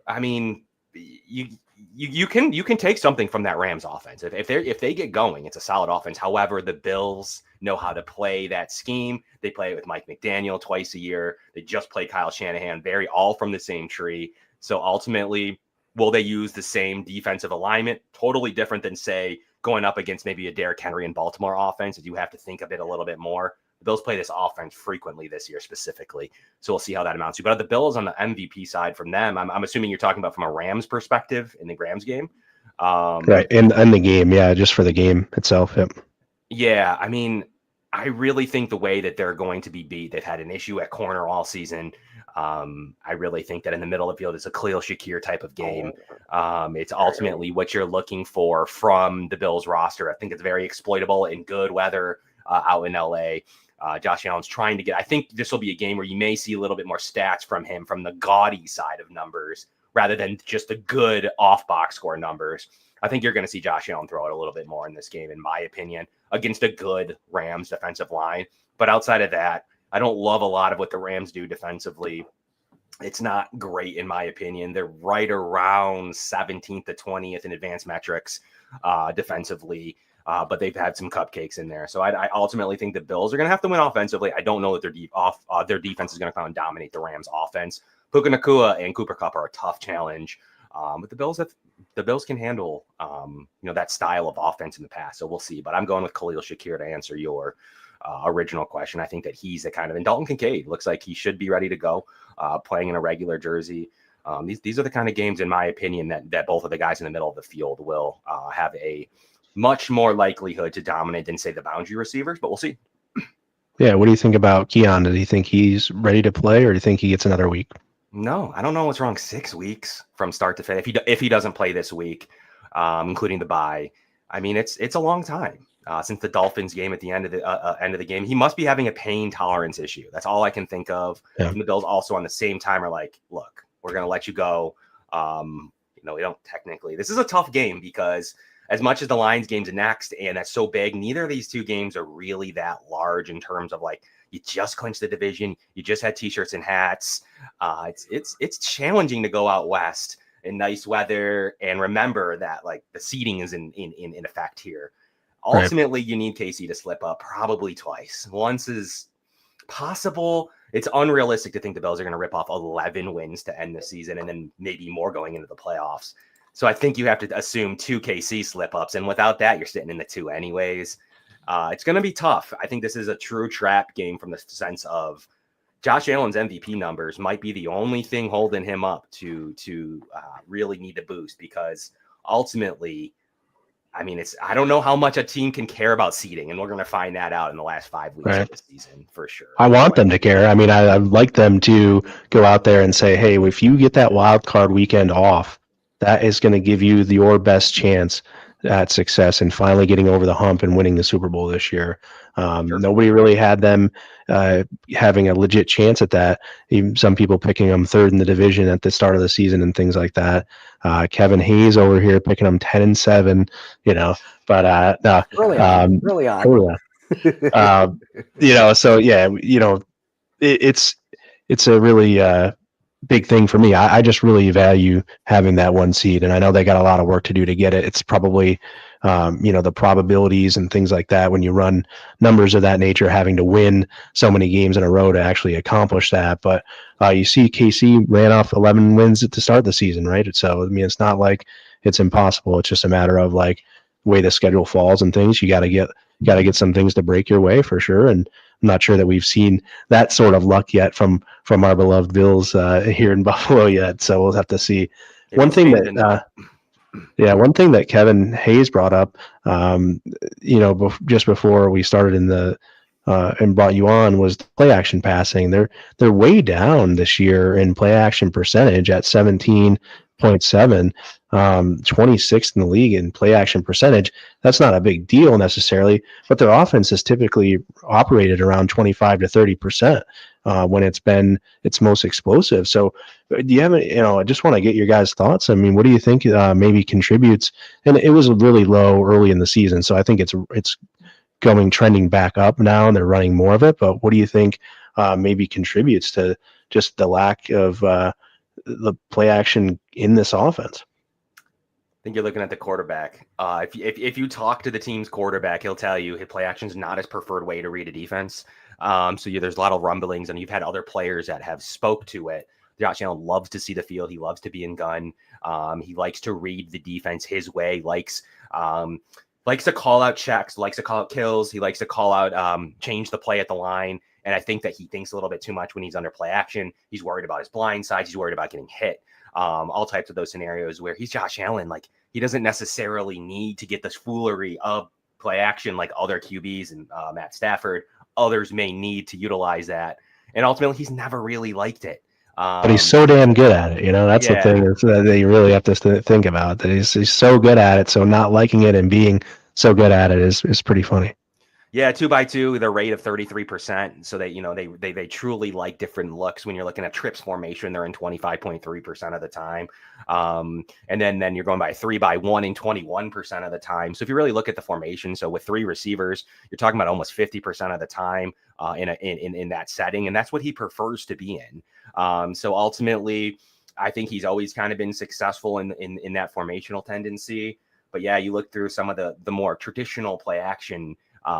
I mean, you can take something from that Rams offense. If they get going, it's a solid offense. However, the Bills know how to play that scheme. They play it with Mike McDaniel twice a year. They just play Kyle Shanahan, all from the same tree. So ultimately, will they use the same defensive alignment? Totally different than, say, going up against maybe a Derrick Henry and Baltimore offense. You have to think of it a little bit more. The Bills play this offense frequently this year specifically. So we'll see how that amounts to. But the Bills on the MVP side from them, I'm assuming you're talking about from a Rams perspective in the Rams game. Right. In the game. Yeah. Just for the game itself. Yep. Yeah. I mean, I really think the way that they're going to be beat, they've had an issue at corner all season. I really think that in the middle of the field, it's a Khalil Shakir type of game. It's ultimately what you're looking for from the Bills roster. I think it's very exploitable in good weather out in LA. Josh Allen's trying to I think this will be a game where you may see a little bit more stats from him from the gaudy side of numbers rather than just the good off-box score numbers. I think you're going to see Josh Allen throw it a little bit more in this game, in my opinion, against a good Rams defensive line. But outside of that, I don't love a lot of what the Rams do defensively. It's not great, in my opinion. They're right around 17th to 20th in advanced metrics defensively. But they've had some cupcakes in there. So I ultimately think the Bills are going to have to win offensively. I don't know that their defense is going to come and dominate the Rams offense. Puka Nacua and Cooper Kupp are a tough challenge. But the Bills can handle that style of offense in the past. So we'll see. But I'm going with Khalil Shakir to answer your original question. I think that he's the kind of, and Dalton Kincaid looks like he should be ready to go playing in a regular jersey. These are the kind of games, in my opinion, that both of the guys in the middle of the field will have a much more likelihood to dominate than, say, the boundary receivers, but we'll see. Yeah, what do you think about Keon? Do you think he's ready to play, or do you think he gets another week? No, I don't know what's wrong. 6 weeks from start to finish. If he doesn't play this week, including the bye, I mean, it's a long time since the Dolphins game at the end of the game. He must be having a pain tolerance issue. That's all I can think of. Yeah. And the Bills also on the same time are like, look, we're going to let you go. We don't technically. This is a tough game because as much as the Lions game's next, and that's so big, neither of these two games are really that large in terms of, like, you just clinched the division. You just had T-shirts and hats. It's challenging to go out west in nice weather. And remember that, like, the seeding is in effect here. Ultimately, You need KC to slip up probably twice. Once is possible. It's unrealistic to think the Bills are going to rip off 11 wins to end the season and then maybe more going into the playoffs. So I think you have to assume 2 KC slip-ups, and without that, you're sitting in the 2 anyways. It's going to be tough. I think this is a true trap game from the sense of Josh Allen's MVP numbers might be the only thing holding him up to really need to boost, because ultimately, I mean, I don't know how much a team can care about seeding, and we're going to find that out in the last 5 weeks of the season for sure. I want them to care. I mean, I'd like them to go out there and say, hey, if you get that wild card weekend off, that is going to give you your best chance at success and finally getting over the hump and winning the Super Bowl this year. Sure. Nobody really had them having a legit chance at that. Even some people picking them third in the division at the start of the season and things like that. Kevin Hayes over here picking them 10-7, but no, really on. So yeah, it's a really big thing for me. I just really value having that 1 seed, and I know they got a lot of work to do to get it. It's probably, the probabilities and things like that when you run numbers of that nature, having to win so many games in a row to actually accomplish that. But you see KC ran off 11 wins to start the season, right? So, I mean, it's not like it's impossible. It's just a matter of, like, the way the schedule falls and things. You got to get some things to break your way for sure. And I'm not sure that we've seen that sort of luck yet from our beloved Bills here in Buffalo yet. So we'll have to see. One thing that Kevin Hayes brought up, just before we started and brought you on, was play action passing. They're way down this year in play action percentage at 17.7, 26th in the league in play action percentage. That's not a big deal necessarily, but their offense has typically operated around 25 to 30% when it's been its most explosive. So do you have I just want to get your guys' thoughts. I mean, what do you think maybe contributes? And it was really low early in the season, so I think it's trending back up now, and they're running more of it. But what do you think maybe contributes to just the lack of the play action in this offense? I think you're looking at the quarterback. If you talk to the team's quarterback, he'll tell you his play action is not his preferred way to read a defense. There's a lot of rumblings, and you've had other players that have spoke to it. Josh Allen loves to see the field. He loves to be in gun. He likes to read the defense his way. Likes to call out checks. Likes to call out kills. He likes to call out change the play at the line. And I think that he thinks a little bit too much when he's under play action. He's worried about his blind sides. He's worried about getting hit. All types of those scenarios where he's Josh Allen. Like, he doesn't necessarily need to get this foolery of play action like other QBs and Matt Stafford. Others may need to utilize that. And ultimately, he's never really liked it. But he's so damn good at it. That's the thing that you really have to think about. That he's so good at it. So not liking it and being so good at it is pretty funny. Yeah, 2x2, the rate of 33%. So they truly like different looks. When you're looking at trips formation, they're in 25.3% of the time. And then you're going by 3x1 in 21% of the time. So if you really look at the formation, so with 3 receivers, you're talking about almost 50% of the time in that setting. And that's what he prefers to be in. So ultimately, I think he's always kind of been successful in that formational tendency. But yeah, you look through some of the more traditional play action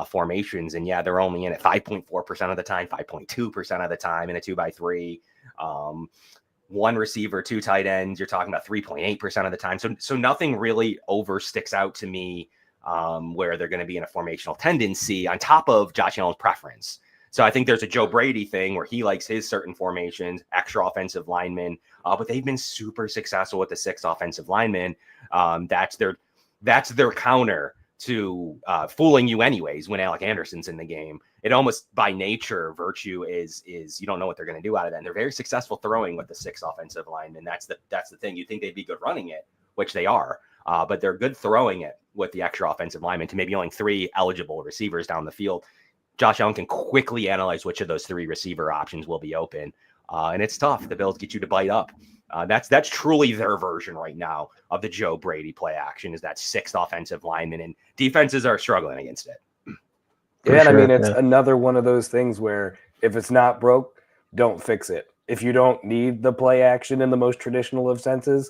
formations, and they're only in it 5.4% of the time, 5.2% of the time in a 2x3. 1 receiver, 2 tight ends, you're talking about 3.8% of the time. So nothing really sticks out to me where they're going to be in a formational tendency on top of Josh Allen's preference. So I think there's a Joe Brady thing where he likes his certain formations, extra offensive linemen, but they've been super successful with the 6 offensive linemen. That's their counter to fooling you anyways when Alec Anderson's in the game. It almost by nature, virtue is you don't know what they're going to do out of that. And they're very successful throwing with the 6 offensive linemen. That's the thing. You think they'd be good running it, which they are, but they're good throwing it with the extra offensive linemen to maybe only 3 eligible receivers down the field. Josh Allen can quickly analyze which of those 3 receiver options will be open. And it's tough. The Bills get you to bite up. That's truly their version right now of the Joe Brady play action, is that 6th offensive lineman, and defenses are struggling against it. I mean, it's another one of those things where if it's not broke, don't fix it. If you don't need the play action in the most traditional of senses,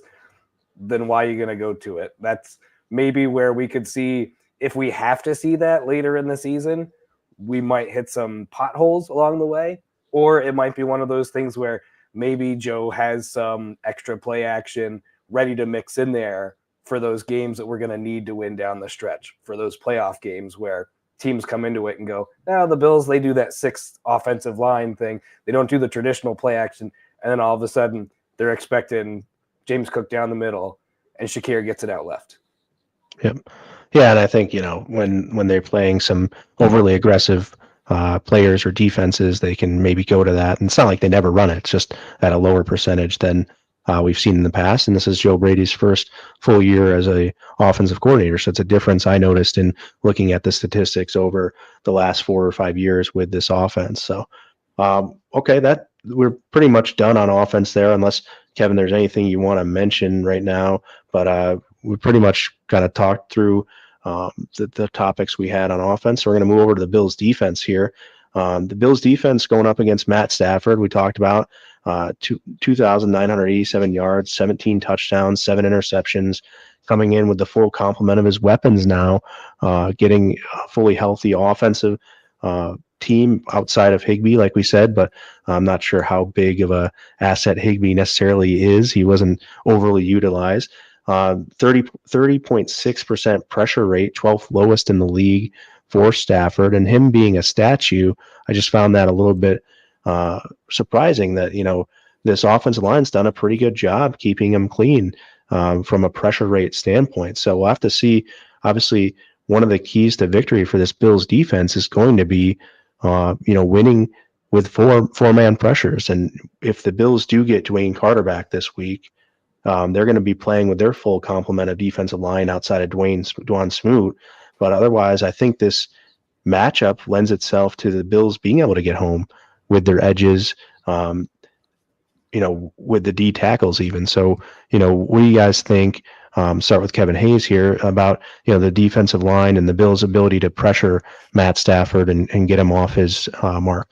then why are you going to go to it? That's maybe where we could see, if we have to see that later in the season, we might hit some potholes along the way, or it might be one of those things where maybe Joe has some extra play action ready to mix in there for those games that we're going to need to win down the stretch, for those playoff games where teams come into it and go, the Bills, they do that 6th offensive line thing. They don't do the traditional play action. And then all of a sudden they're expecting James Cook down the middle and Shakir gets it out left. Yep. Yeah. And I think, when they're playing some overly aggressive players or defenses, they can maybe go to that. And it's not like they never run it. It's just at a lower percentage than we've seen in the past. And this is Joe Brady's first full year as a offensive coordinator. So it's a difference I noticed in looking at the statistics over the last 4 or 5 years with this offense. So, okay, that we're pretty much done on offense there, unless Kevin, there's anything you want to mention right now, but we pretty much kind of talked through the topics we had on offense. So we're going to move over to the Bills defense here. The Bills defense going up against Matt Stafford, we talked about 2,987 yards, 17 touchdowns, 7 interceptions, coming in with the full complement of his weapons now, getting a fully healthy offensive team outside of Higbee, like we said, but I'm not sure how big of a asset Higbee necessarily is. He wasn't overly utilized. 30.6% pressure rate, 12th lowest in the league. for Stafford, and him being a statue, I just found that a little bit surprising that, this offensive line's done a pretty good job keeping him clean from a pressure rate standpoint. So we'll have to see. Obviously, one of the keys to victory for this Bills defense is going to be, winning with four-man pressures. And if the Bills do get Dwayne Carter back this week, they're going to be playing with their full complement of defensive line outside of Dwan Smoot. But otherwise, I think this matchup lends itself to the Bills being able to get home with their edges, with the D tackles even. So, what do you guys think? Start with Kevin Hayes here about, the defensive line and the Bills' ability to pressure Matt Stafford and get him off his mark.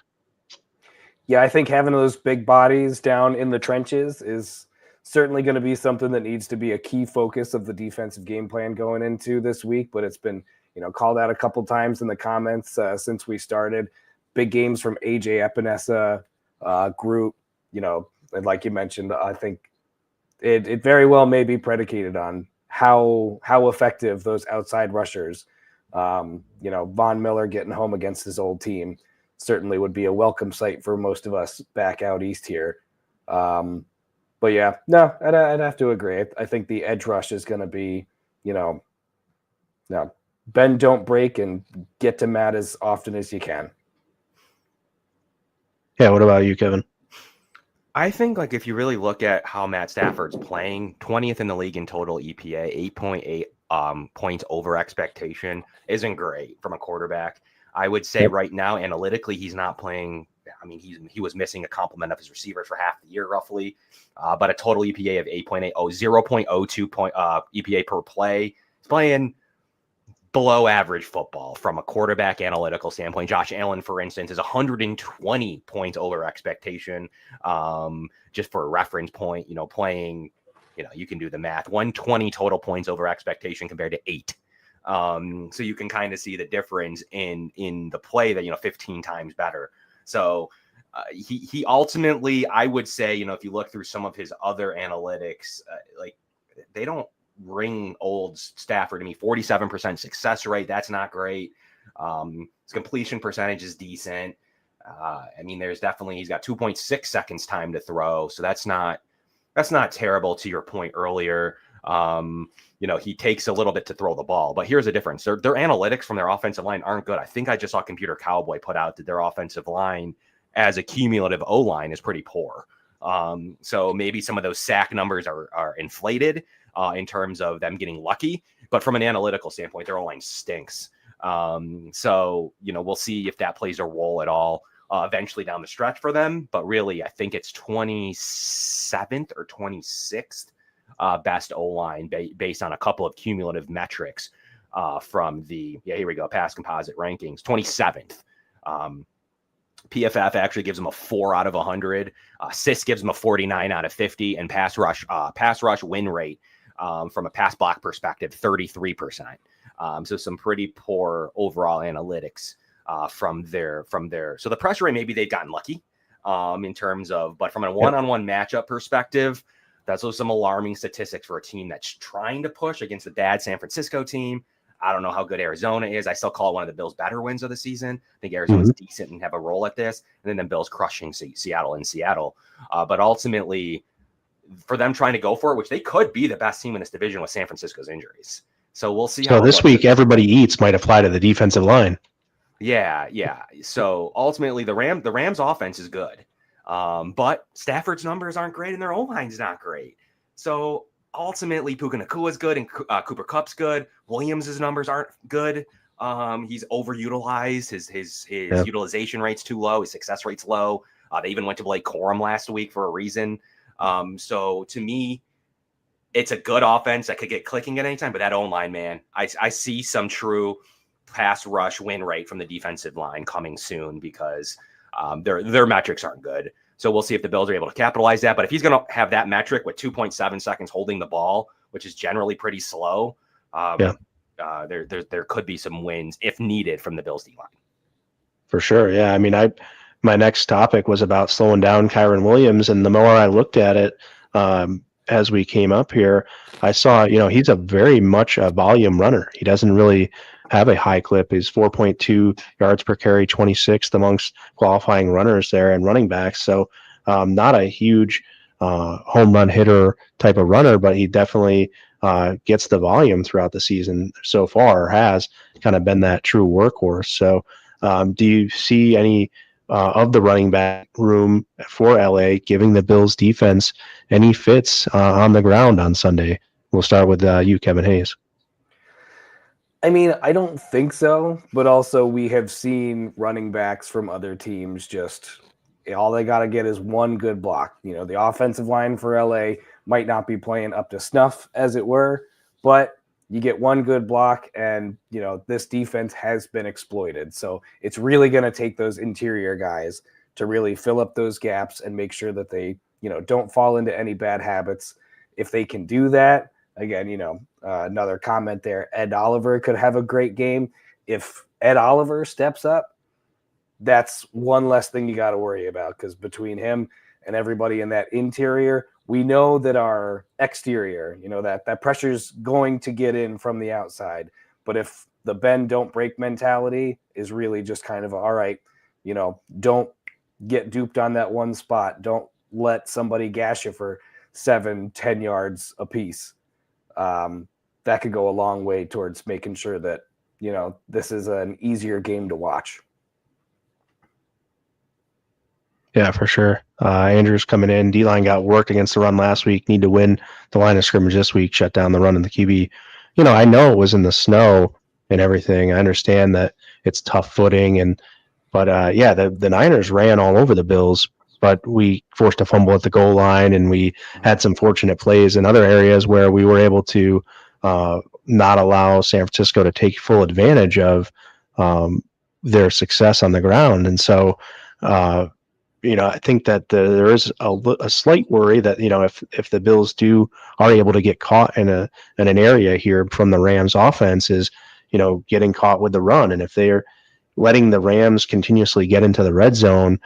Yeah, I think having those big bodies down in the trenches is certainly going to be something that needs to be a key focus of the defensive game plan going into this week. But it's been, called out a couple times in the comments since we started. Big games from AJ Epinesa group, and like you mentioned, I think it very well may be predicated on how effective those outside rushers, Von Miller getting home against his old team certainly would be a welcome sight for most of us back out east here. But yeah, no, I'd have to agree. I think the edge rush is going to be, bend, don't break, and get to Matt as often as you can. Yeah. What about you, Kevin? I think, if you really look at how Matt Stafford's playing, 20th in the league in total EPA, 8.8 points over expectation isn't great from a quarterback. I would say right now, analytically, he's not playing. I mean, he was missing a complement of his receivers for half the year, roughly, but a total EPA of 8.8, 0.02 point EPA per play. He's playing below average football from a quarterback analytical standpoint. Josh Allen, for instance, is 120 points over expectation. Just for a reference point, playing, you can do the math, 120 total points over expectation compared to 8. So you can kind of see the difference in the play that, 15 times better. So he ultimately, I would say, if you look through some of his other analytics, they don't ring old Stafford to me. 47% success rate. That's not great. His completion percentage is decent. There's definitely, he's got 2.6 seconds time to throw. So that's not terrible, to your point earlier. He takes a little bit to throw the ball, but here's the difference. Their analytics from their offensive line aren't good. I think I just saw Computer Cowboy put out that their offensive line as a cumulative O-line is pretty poor. So maybe some of those sack numbers are inflated in terms of them getting lucky, but from an analytical standpoint, their O-line stinks. So, we'll see if that plays a role at all eventually down the stretch for them. But really, I think it's 27th or 26th best O-line based on a couple of cumulative metrics from the, here we go, pass composite rankings, 27th. PFF actually gives them a 4 out of 100. SIS gives them a 49 out of 50, and pass rush win rate from a pass block perspective, 33%. So some pretty poor overall analytics from their. So the pressure rate, maybe they've gotten lucky in terms of, but from a one-on-one matchup perspective, that's also some alarming statistics for a team that's trying to push against a bad San Francisco team. I don't know how good Arizona is. I still call it one of the Bills' better wins of the season. I think Arizona's decent and have a role at this. And then the Bills crushing Seattle in Seattle. But ultimately, for them trying to go for it, which they could be the best team in this division with San Francisco's injuries. So we'll see. So this week, everybody eats might apply to the defensive line. Yeah. So ultimately, the Rams' offense is good. But Stafford's numbers aren't great and their O-line's not great. So ultimately, Puka Nakua's good and Cooper Kupp's good. Williams' numbers aren't good. He's overutilized. His utilization rate's too low. His success rate's low. They even went to Blake Corum last week for a reason. So to me, it's a good offense that could get clicking at any time. But that O-line, man, I see some true pass rush win rate from the defensive line coming soon because their metrics aren't good. So we'll see if the Bills are able to capitalize that. But if he's going to have that metric with 2.7 seconds holding the ball, which is generally pretty slow, there could be some wins if needed from the Bills D-line. For sure. Yeah. My next topic was about slowing down Kyren Williams. And the more I looked at it as we came up here, I saw, he's a very much a volume runner. He doesn't really have a high clip. He's 4.2 yards per carry, 26th amongst qualifying runners there and running backs. So not a huge home run hitter type of runner, but he definitely gets the volume throughout the season so far, has kind of been that true workhorse. So do you see any of the running back room for LA giving the Bills defense any fits on the ground on Sunday? We'll start with you, Kevin Hayes. I mean, I don't think so, but also we have seen running backs from other teams just all they got to get is one good block. You know, the offensive line for LA might not be playing up to snuff, as it were, but you get one good block and, you know, this defense has been exploited. So it's really going to take those interior guys to really fill up those gaps and make sure that they, you know, don't fall into any bad habits. If they can do that, again, you know, another comment there, Ed Oliver could have a great game. If Ed Oliver steps up, that's one less thing you got to worry about, because between him and everybody in that interior, we know that our exterior, you know, that pressure's going to get in from the outside. But if the bend don't break mentality is really just kind of, all right, you know, don't get duped on that one spot. Don't let somebody gash you for 7-10 yards a piece. That could go a long way towards making sure that, you know, this is an easier game to watch. Yeah, for sure. Andrews coming in. D-line got worked against the run last week. Need to win the line of scrimmage this week, shut down the run in the QB. You know, I know it was in the snow and everything. I understand that it's tough footing, but the Niners ran all over the Bills, but we forced a fumble at the goal line, and we had some fortunate plays in other areas where we were able to not allow San Francisco to take full advantage of their success on the ground. And so, you know, I think that there is a slight worry that, you know, if the Bills are able to get caught in an area here from the Rams offense, is, you know, getting caught with the run. And if they're letting the Rams continuously get into the red zone,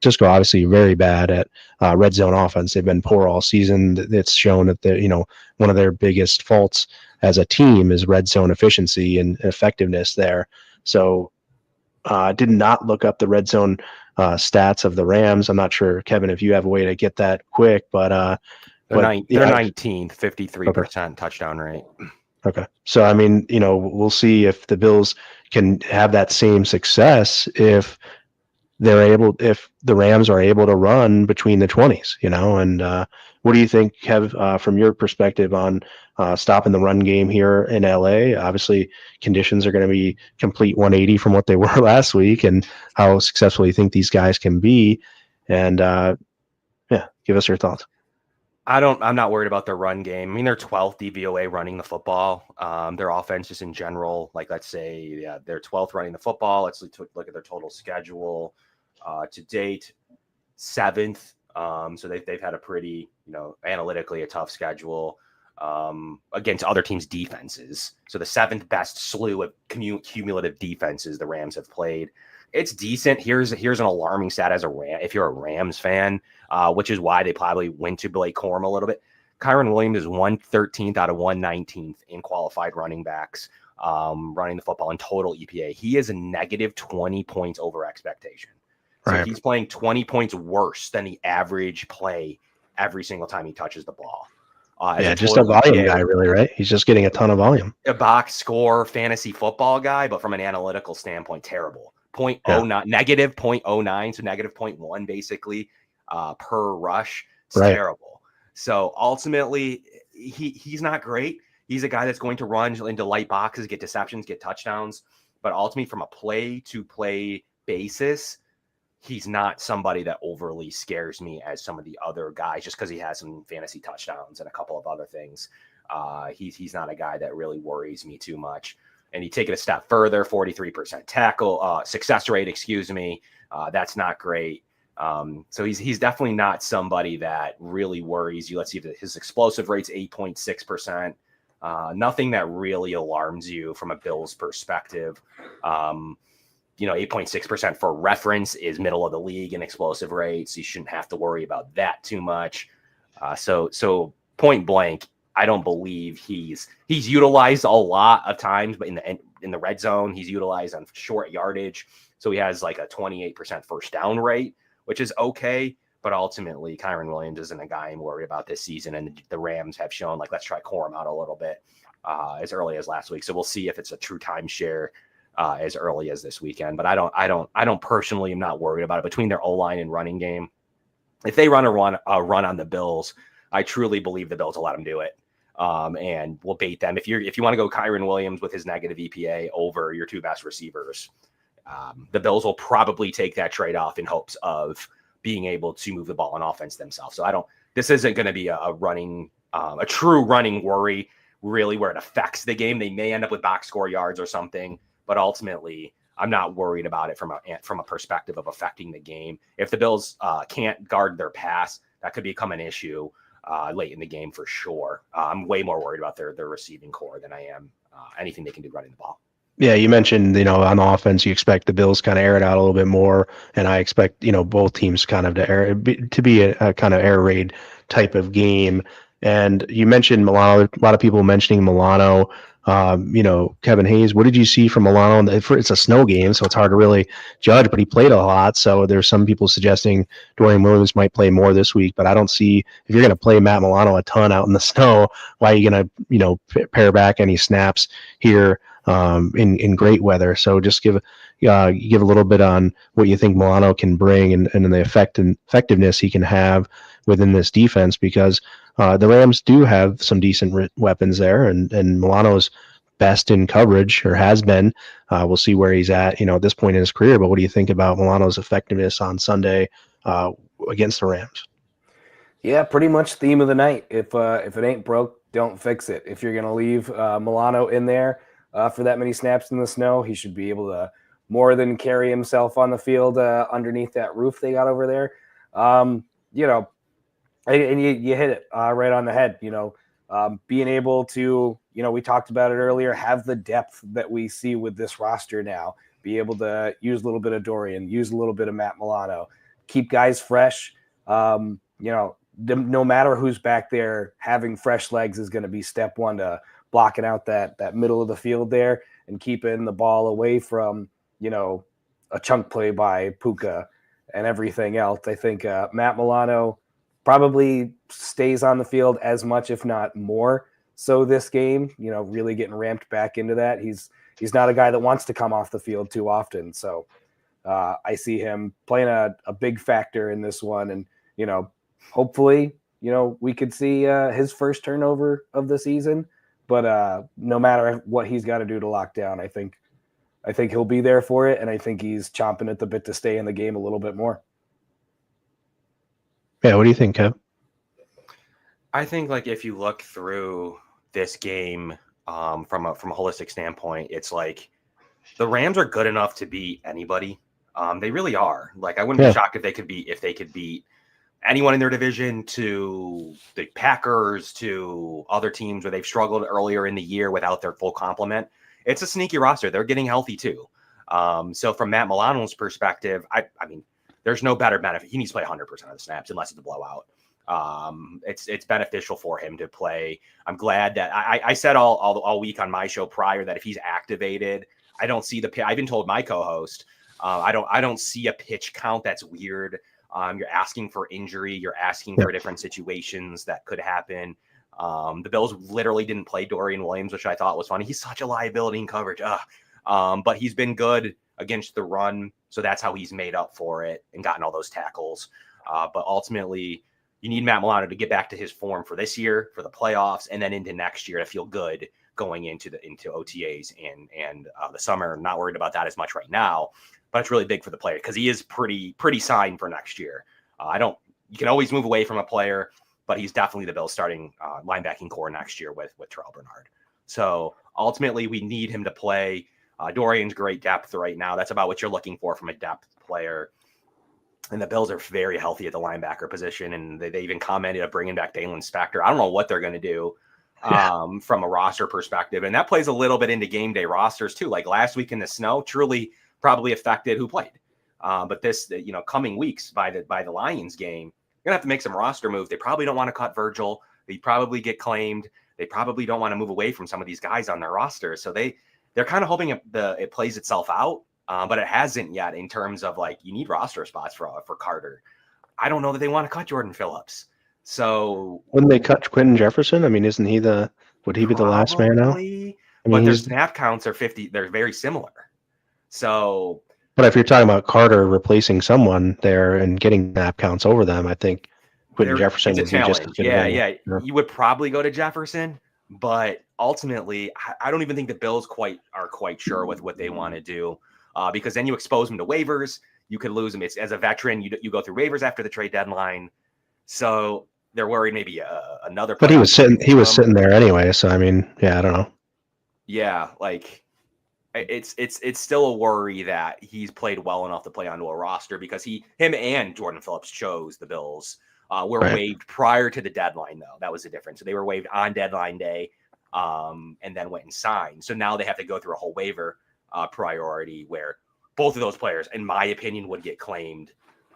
Cisco obviously very bad at red zone offense. They've been poor all season. It's shown that you know, one of their biggest faults as a team is red zone efficiency and effectiveness there. So did not look up the red zone stats of the Rams. I'm not sure, Kevin, if you have a way to get that quick, but they're 19th, 53% touchdown rate. Okay. So, I mean, you know, we'll see if the Bills can have that same success if the Rams are able to run between the 20s, you know. And what do you think, Kev, from your perspective on stopping the run game here in LA? Obviously, conditions are going to be complete 180 from what they were last week, and how successful you think these guys can be. And give us your thoughts. I'm not worried about their run game. I mean, they're 12th DVOA running the football. Their offense just in general, like, let's say, they're 12th running the football. Let's look at their total schedule to date, 7th. So they've had a pretty, you know, analytically a tough schedule against other teams' defenses. So the 7th best slew of cumulative defenses the Rams have played. It's decent. Here's an alarming stat as if you're a Rams fan, which is why they probably went to Blake Corum a little bit. Kyren Williams is 113th out of 119th in qualified running backs running the football in total EPA. He is a negative 20 points over expectation. So right. He's playing 20 points worse than the average play every single time he touches the ball. Just a volume EPA guy, really, right? He's just getting a ton of volume. A box score fantasy football guy, but from an analytical standpoint, terrible. 0.09, negative 0.09, so negative 0.1 basically per rush. It's terrible. So ultimately, he's not great. He's a guy that's going to run into light boxes, get deceptions, get touchdowns. But ultimately, from a play-to-play basis, he's not somebody that overly scares me as some of the other guys, just because he has some fantasy touchdowns and a couple of other things. He's not a guy that really worries me too much. And you take it a step further, 43% tackle success rate, that's not great. So he's definitely not somebody that really worries you. Let's see if his explosive rate's 8.6%. Nothing that really alarms you from a Bills perspective. 8.6% for reference is middle of the league in explosive rates. So you shouldn't have to worry about that too much. So point blank, I don't believe he's utilized a lot of times, but in in the red zone. He's utilized on short yardage. So he has like a 28% first down rate, which is okay. But ultimately, Kyren Williams isn't a guy I'm worried about this season. And the Rams have shown, like, let's try Corum out a little bit as early as last week. So we'll see if it's a true timeshare as early as this weekend. But I don't personally am not worried about it. Between their O-line and running game, if they run a run on the Bills, I truly believe the Bills will let them do it. And we'll bait them. If you want to go Kyren Williams with his negative EPA over your two best receivers, the Bills will probably take that trade-off in hopes of being able to move the ball on offense themselves. So this isn't going to be a true running worry, really, where it affects the game. They may end up with box score yards or something, but ultimately I'm not worried about it from a perspective of affecting the game. If the Bills can't guard their pass, that could become an issue late in the game for sure. I'm way more worried about their receiving core than I am anything they can do running the ball. Yeah, you mentioned, on offense, you expect the Bills kind of air it out a little bit more, and I expect, both teams kind of to be a kind of air raid type of game. And you mentioned Milano, a lot of people mentioning Milano. Kevin Hayes, what did you see from Milano? It's a snow game, so it's hard to really judge, but he played a lot. So there's some people suggesting Dorian Williams might play more this week, but I don't see, if you're going to play Matt Milano a ton out in the snow, why are you going to, pare back any snaps here in great weather? So just give a little bit on what you think Milano can bring and the effectiveness he can have within this defense, because the Rams do have some decent weapons there, and Milano's best in coverage, or has been. We'll see where he's at, at this point in his career. But what do you think about Milano's effectiveness on Sunday against the Rams? Yeah, pretty much theme of the night. If it ain't broke, don't fix it. If you're going to leave Milano in there for that many snaps in the snow, he should be able to more than carry himself on the field underneath that roof they got over there. And you hit it right on the head. Being able to, we talked about it earlier, have the depth that we see with this roster now, be able to use a little bit of Dorian, use a little bit of Matt Milano, keep guys fresh. No matter who's back there, having fresh legs is going to be step one to blocking out that middle of the field there and keeping the ball away from, a chunk play by Puka and everything else. I think Matt Milano probably stays on the field as much, if not more so this game, really getting ramped back into that. He's not a guy that wants to come off the field too often. So I see him playing a big factor in this one. And, hopefully, we could see his first turnover of the season, but no matter what he's got to do to lock down, I think he'll be there for it. And I think he's chomping at the bit to stay in the game a little bit more. Yeah, what do you think, Kev? I think, like, if you look through this game from a holistic standpoint, it's like the Rams are good enough to beat anybody. They really are. Like, I wouldn't be shocked if they could beat anyone in their division, to the Packers, to other teams where they've struggled earlier in the year without their full complement. It's a sneaky roster. They're getting healthy too. So from Matt Milano's perspective, I mean, there's no better benefit. He needs to play 100% of the snaps unless it's a blowout. It's beneficial for him to play. I'm glad that I said all week on my show prior that if he's activated, I don't see I even told my co-host, I don't see a pitch count that's weird. You're asking for injury. You're asking for different situations that could happen. The Bills literally didn't play Dorian Williams, which I thought was funny. He's such a liability in coverage. But he's been good against the run. So that's how he's made up for it and gotten all those tackles. But ultimately, you need Matt Milano to get back to his form for this year, for the playoffs, and then into next year to feel good going into OTAs and the summer. I'm not worried about that as much right now, but it's really big for the player because he is pretty signed for next year. You can always move away from a player, but he's definitely the Bills starting linebacking core next year with Terrell Bernard. So ultimately, we need him to play. Dorian's great depth right now. That's about what you're looking for from a depth player. And the Bills are very healthy at the linebacker position, and they even commented of bringing back Dalen Spector. I don't know what they're going to do from a roster perspective, and that plays a little bit into game day rosters too. Like last week in the snow, truly probably affected who played. But this, coming weeks by the Lions game, you're gonna have to make some roster moves. They probably don't want to cut Virgil. They probably get claimed. They probably don't want to move away from some of these guys on their roster. So they're kind of hoping it plays itself out, but it hasn't yet in terms of like you need roster spots for Carter. I don't know that they want to cut Jordan Phillips. So wouldn't they cut Quentin Jefferson? I mean, would he be the last man out? I but mean, their snap counts are 50. They're very similar. So, but if you're talking about Carter replacing someone there and getting snap counts over them, I think Quentin Jefferson it's a would be just as challenge. good. Yeah. You would probably go to Jefferson, but ultimately, I don't even think the Bills are quite sure with what they want to do, because then you expose them to waivers. You could lose them. It's as a veteran, you go through waivers after the trade deadline, so they're worried maybe another. But he was sitting there anyway. So I mean, yeah, I don't know. Yeah, like it's still a worry that he's played well enough to play onto a roster because him and Jordan Phillips chose the Bills. Were waived prior to the deadline, though. That was the difference. So they were waived on deadline day, and then went and signed. So now they have to go through a whole waiver priority where both of those players, in my opinion, would get claimed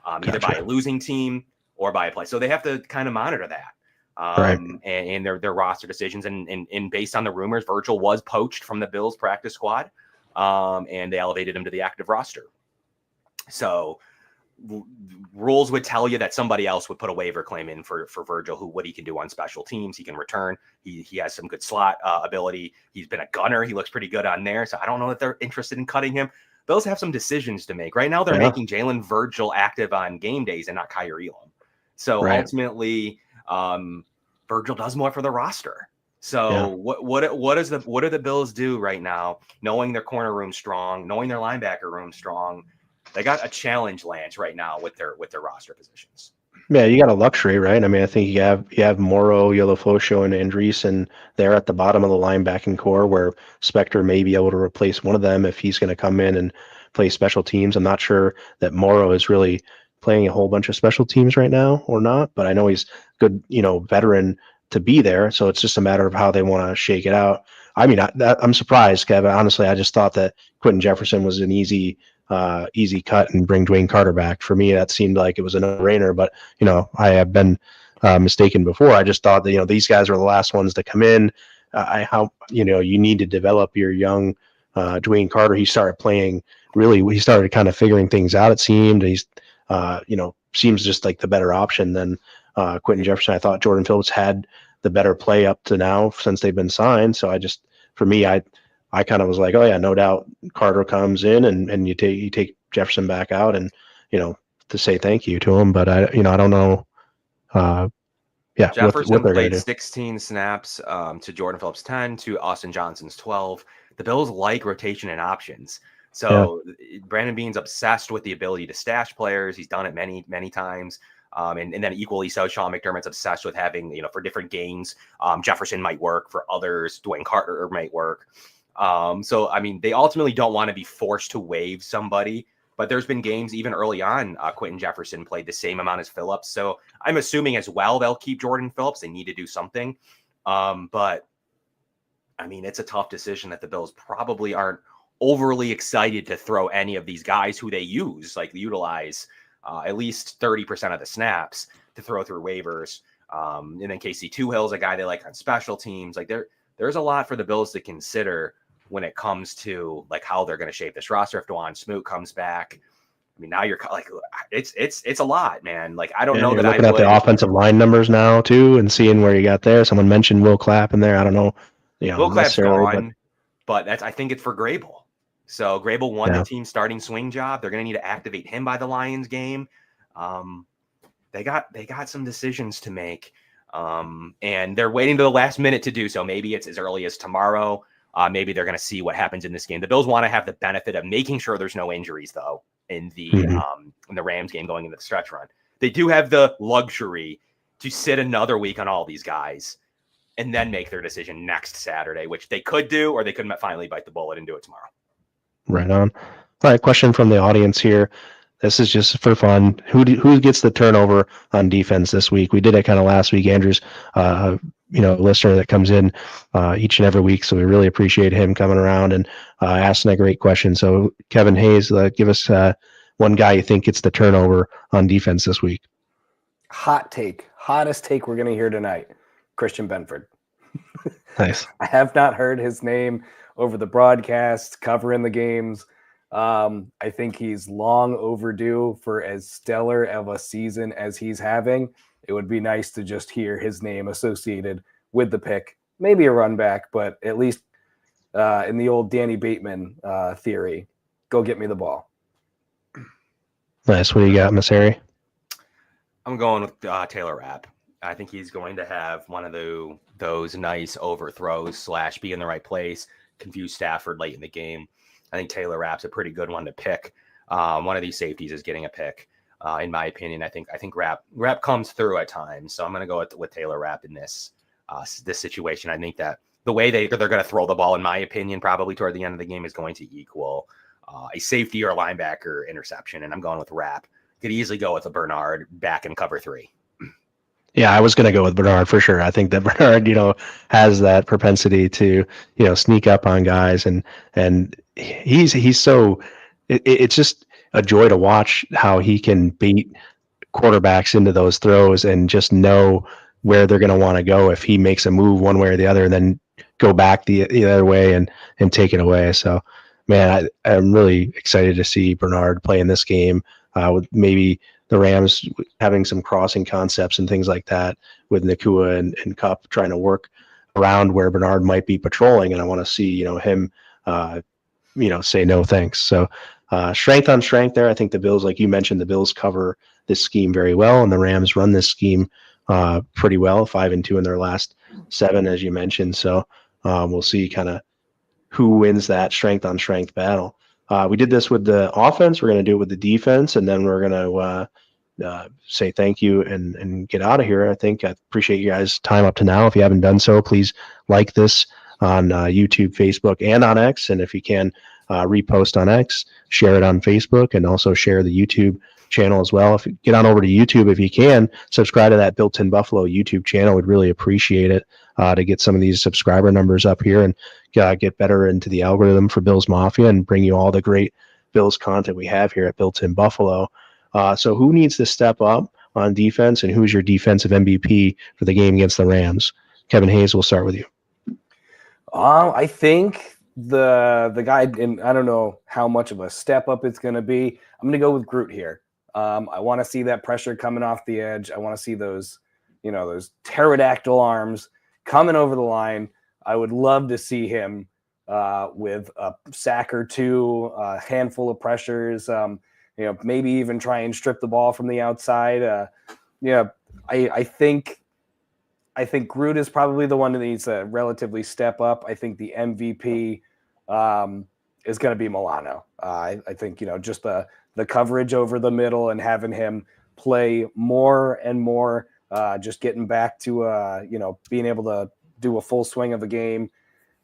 either by a losing team or by a play. So they have to kind of monitor that. And their roster decisions. And based on the rumors, Virgil was poached from the Bills practice squad, and they elevated him to the active roster. So rules would tell you that somebody else would put a waiver claim in for Virgil, what he can do on special teams. He can return. He has some good slot ability. He's been a gunner. He looks pretty good on there. So I don't know that they're interested in cutting him. Bills have some decisions to make. Right now, they're making Jalen Virgil active on game days and not Kyren Williams. So ultimately, Virgil does more for the roster. So what do the Bills do right now, knowing their corner room strong, knowing their linebacker room strong? They got a challenge, Lance, right now with their roster positions. Yeah, you got a luxury, right? I mean, I think you have Morrow, Yolofosho, and Andreessen there at the bottom of the linebacking core, where Spector may be able to replace one of them if he's going to come in and play special teams. I'm not sure that Morrow is really playing a whole bunch of special teams right now or not, but I know he's good, veteran to be there. So it's just a matter of how they want to shake it out. I mean, I'm surprised, Kevin. Honestly, I just thought that Quentin Jefferson was an easy cut and bring Dwayne Carter back. For me, that seemed like it was a no-brainer, but I have been mistaken before. I just thought that these guys were the last ones to come in. You need to develop your young Dwayne Carter. He started kind of figuring things out. It seemed he's seems just like the better option than Quentin Jefferson. I thought Jordan Phillips had the better play up to now since they've been signed. So I kind of was like, oh yeah, no doubt Carter comes in and you take Jefferson back out and, to say thank you to him. But I don't know. Jefferson what played 16 snaps to Jordan Phillips 10 to Austin Johnson's 12. The Bills like rotation and options. So Brandon Beane's obsessed with the ability to stash players. He's done it many, many times. And then equally so, Sean McDermott's obsessed with having, for different games, Jefferson might work. For others, Dwayne Carter might work. So, I mean, they ultimately don't want to be forced to waive somebody, but there's been games even early on, Quentin Jefferson played the same amount as Phillips. So I'm assuming as well, they'll keep Jordan Phillips. They need to do something. But I mean, it's a tough decision that the Bills probably aren't overly excited to throw any of these guys who they utilize at least 30% of the snaps to throw through waivers. And then Casey Toohill's a guy they like on special teams. Like there's a lot for the Bills to consider when it comes to like how they're going to shape this roster. If DeJuan Smoot comes back, I mean, now you're like, it's a lot, man. Like, I don't know that looking at the offensive line numbers now too, and seeing where you got there. Someone mentioned Will Clapp in there. I don't know. Will Clapp's gone, but I think it's for Grable. So Grable won the team starting swing job. They're going to need to activate him by the Lions game. They got some decisions to make. And they're waiting to the last minute to do so. Maybe it's as early as tomorrow. Maybe they're going to see what happens in this game. The Bills want to have the benefit of making sure there's no injuries, though, in the Rams game going into the stretch run. They do have the luxury to sit another week on all these guys and then make their decision next Saturday, which they could do, or they could finally bite the bullet and do it tomorrow. Right on. All right, question from the audience here. This is just for fun. Who gets the turnover on defense this week? We did it kind of last week. Andrew's, listener that comes in each and every week, so we really appreciate him coming around and asking a great question. So, Kevin Hayes, give us one guy you think gets the turnover on defense this week. Hottest take we're going to hear tonight. Christian Benford. Nice. I have not heard his name over the broadcast, covering the games. I think he's long overdue for as stellar of a season as he's having. It would be nice to just hear his name associated with the pick. Maybe a run back, but at least in the old Danny Bateman theory, go get me the ball. Nice. What do you got, Miss Harry? I'm going with Taylor Rapp. I think he's going to have one of those nice overthrows / be in the right place, confuse Stafford late in the game. I think Taylor Rapp's a pretty good one to pick. One of these safeties is getting a pick, in my opinion. I think Rapp comes through at times, so I'm going to go with Taylor Rapp in this situation. I think that the way they're going to throw the ball, in my opinion, probably toward the end of the game is going to equal a safety or a linebacker interception, and I'm going with Rapp. Could easily go with a Bernard back in cover 3. Yeah, I was going to go with Bernard for sure. I think that Bernard, has that propensity to, sneak up on guys, and he's so. It's just a joy to watch how he can beat quarterbacks into those throws and just know where they're going to want to go if he makes a move one way or the other, and then go back the other way and take it away. So, man, I'm really excited to see Bernard play in this game. With maybe the Rams having some crossing concepts and things like that with Nakua and Kupp trying to work around where Bernard might be patrolling. And I want to see, him, say no thanks. So strength on strength there. I think the Bills, like you mentioned, the Bills cover this scheme very well, and the Rams run this scheme pretty well, 5-2 in their last 7, as you mentioned. So we'll see kind of who wins that strength on strength battle. We did this with the offense. We're going to do it with the defense, and then we're going to say thank you and get out of here. I appreciate you guys' time up to now. If you haven't done so, please like this on YouTube, Facebook, and on X. And if you can, repost on X, share it on Facebook, and also share the YouTube channel as well. If you get on over to YouTube, if you can, subscribe to that Built in Buffalo YouTube channel. We'd really appreciate it to get some of these subscriber numbers up here and get better into the algorithm for Bills Mafia and bring you all the great Bills content we have here at Built in Buffalo. So who needs to step up on defense, and who's your defensive MVP for the game against the Rams? Kevin Hayes, we'll start with you. I think the guy, and I don't know how much of a step up it's going to be. I'm going to go with Groot here. I want to see that pressure coming off the edge. I want to see those pterodactyl arms coming over the line. I would love to see him with a sack or two, a handful of pressures, maybe even try and strip the ball from the outside. I think Groot is probably the one that needs to relatively step up. I think the MVP is going to be Milano. I think, just the coverage over the middle and having him play more and more, just getting back to, being able to do a full swing of a game.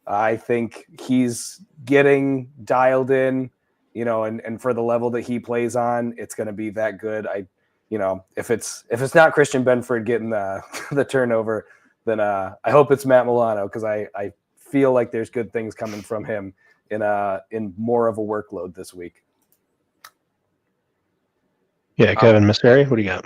I think he's getting dialed in, and for the level that he plays on, it's going to be that good. If it's not Christian Benford getting the turnover, then I hope it's Matt Milano, because I feel like there's good things coming from him in more of a workload this week. Yeah, Kevin Mascari, what do you got?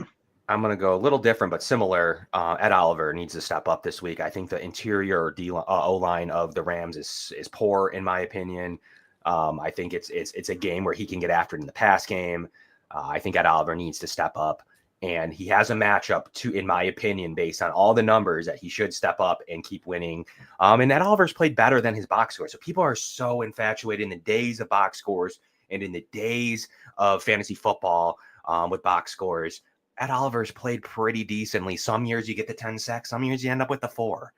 I'm going to go a little different, but similar. Ed Oliver needs to step up this week. I think the interior O-line of the Rams is poor, in my opinion. I think it's a game where he can get after it in the pass game. I think Ed Oliver needs to step up, and he has a matchup in my opinion, based on all the numbers, that he should step up and keep winning. And Ed Oliver's played better than his box score. So people are so infatuated in the days of box scores and in the days of fantasy football with box scores. Ed Oliver's played pretty decently. Some years you get the 10 sacks, some years you end up with the 4.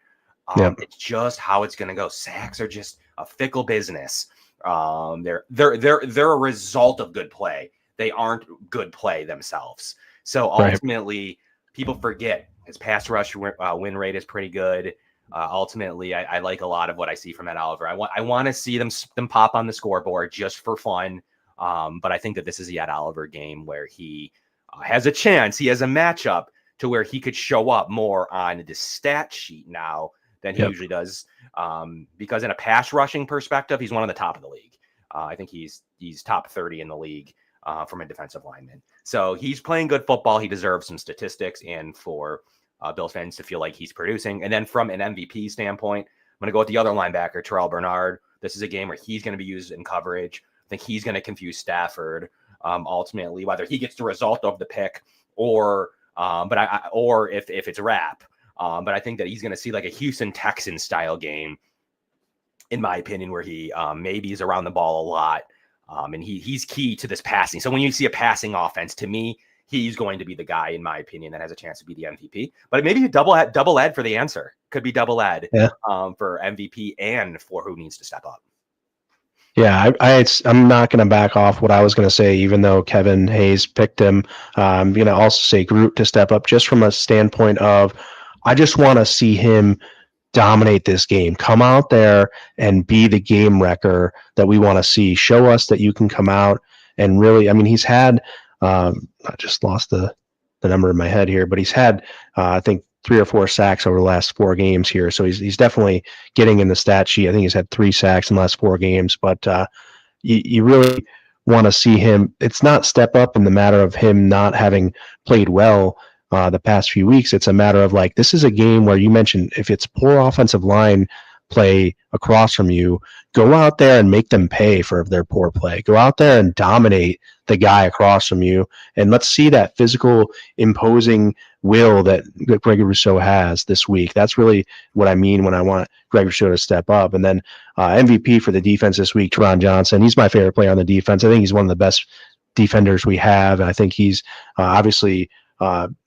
It's just how it's going to go. Sacks are just a fickle business. They're a result of good play. They aren't good play themselves. So ultimately, people forget his pass rush win rate is pretty good. Ultimately, I like a lot of what I see from Ed Oliver. I want to see them pop on the scoreboard just for fun. But I think that this is the Ed Oliver game where he has a chance. He has a matchup to where he could show up more on the stat sheet now than he usually does. Because in a pass rushing perspective, he's one of the top of the league. I think he's top 30 in the league from a defensive lineman. So he's playing good football. He deserves some statistics, and for Bills fans to feel like he's producing. And then from an MVP standpoint, I'm going to go with the other linebacker, Terrell Bernard. This is a game where he's going to be used in coverage. I think he's going to confuse Stafford ultimately, whether he gets the result of the pick or if it's a wrap. But I think that he's going to see like a Houston Texans style game, in my opinion, where he maybe is around the ball a lot. And he's key to this passing. So when you see a passing offense, to me, he's going to be the guy, in my opinion, that has a chance to be the MVP. But maybe double ed for the answer. Could be double ed for MVP and for who needs to step up. Yeah, I'm not going to back off what I was going to say, even though Kevin Hayes picked him. I'm going to also say Groot to step up, just from a standpoint of I just want to see him dominate this game. Come out there and be the game wrecker that we want to see. Show us that you can come out and really, I mean, he's had, I just lost the number in my head here, but he's had, I think, 3 or 4 sacks over the last 4 games here. So he's definitely getting in the stat sheet. I think he's had 3 sacks in the last 4 games, but you really want to see him. It's not step up in the matter of him not having played well the past few weeks. It's a matter of like, this is a game where you mentioned if it's poor offensive line play across from you, go out there and make them pay for their poor play. Go out there and dominate the guy across from you. And let's see that physical, imposing will that Greg Rousseau has this week. That's really what I mean when I want Greg Rousseau to step up. And then MVP for the defense this week, Teron Johnson. He's my favorite player on the defense. I think he's one of the best defenders we have. And I think he's obviously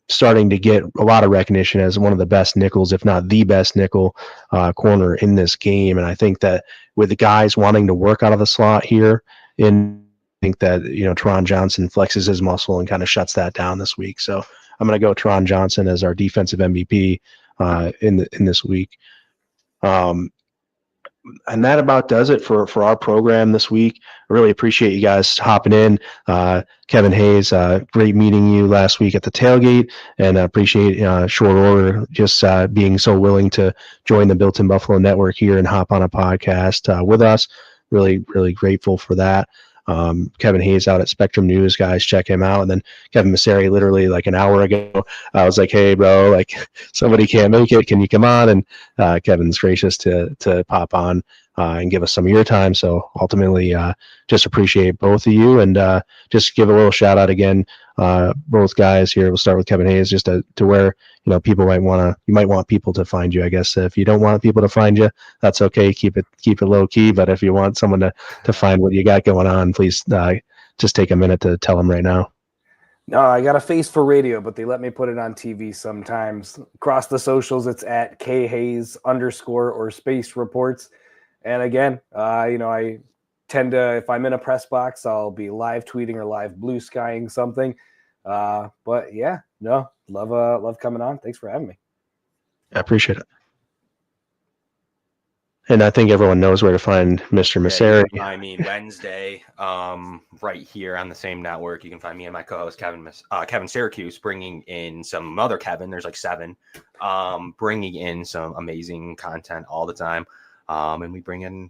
starting to get a lot of recognition as one of the best nickels, if not the best nickel corner in this game. And I think that with the guys wanting to work out of the slot here, I think that, Teron Johnson flexes his muscle and kind of shuts that down this week. So I'm going to go Teron Johnson as our defensive MVP in this week. And that about does it for our program this week. I really appreciate you guys hopping in. Kevin Hayes, great meeting you last week at the tailgate, and I appreciate short order just being so willing to join the Built in Buffalo network here and hop on a podcast with us. Really, really grateful for that. Kevin Hayes out at Spectrum News, guys, check him out. And then Kevin Masseri, literally like an hour ago, I was like, hey, bro, like somebody can't make it. Can you come on? And Kevin's gracious to pop on and give us some of your time. So ultimately, just appreciate both of you, and just give a little shout out again, both guys here. We'll start with Kevin Hayes, just to where people you might want people to find you. I guess if you don't want people to find you, that's okay. Keep it low key. But if you want someone to find what you got going on, please just take a minute to tell them right now. No, I got a face for radio, but they let me put it on TV sometimes. Across the socials, it's at @KHayes_ or space reports. And again, I tend to, if I'm in a press box, I'll be live tweeting or live blue skying something. But yeah, no, love coming on. Thanks for having me. I appreciate it. And I think everyone knows where to find Mr. Masseri. I mean, Wednesday, right here on the same network, you can find me and my co-host Kevin Syracuse, bringing in some other Kevin. There's like 7, bringing in some amazing content all the time. And we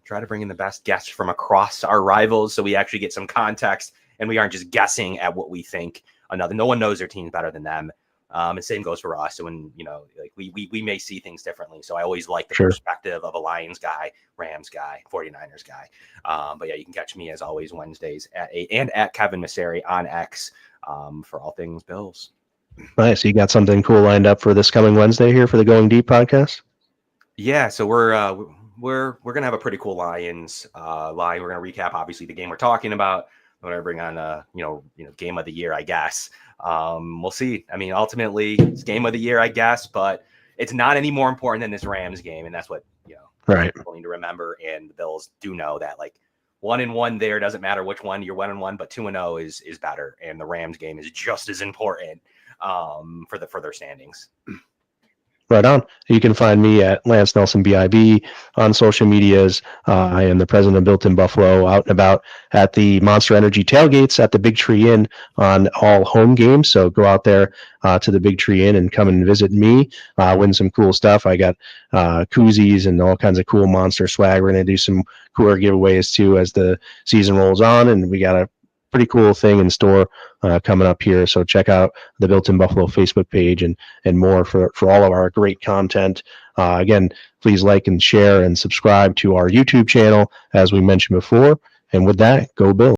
try to bring in the best guests from across our rivals, so we actually get some context and we aren't just guessing at what we think no one knows their teams better than them. And same goes for us. So when, like we may see things differently. So I always like the perspective of a Lions guy, Rams guy, 49ers guy. But yeah, you can catch me as always Wednesdays at Kevin Masseri on X for all things Bills. Nice. You got something cool lined up for this coming Wednesday here for the Going Deep podcast? Yeah. So we're going to have a pretty cool Lions line. We're going to recap, obviously, the game we're talking about. We're going to bring on game of the year, I guess. We'll see. I mean, ultimately, it's game of the year, I guess, but it's not any more important than this Rams game, and that's what right. People need to remember. And the Bills do know that, like, 1-1 there doesn't matter which one you're 1-1, but 2-0 is better, and the Rams game is just as important for their standings. Right on. You can find me at Lance Nelson BIB on social medias. I am the president of Built in Buffalo, out and about at the Monster Energy tailgates at the Big Tree Inn on all home games. So go out there to the Big Tree Inn and come and visit me, win some cool stuff. I got koozies and all kinds of cool Monster swag. We're going to do some cooler giveaways too as the season rolls on, and we got a pretty cool thing in store coming up here. So check out the Built in Buffalo Facebook page and more for all of our great content. Again, please like and share and subscribe to our YouTube channel, as we mentioned before. And with that, go Bills.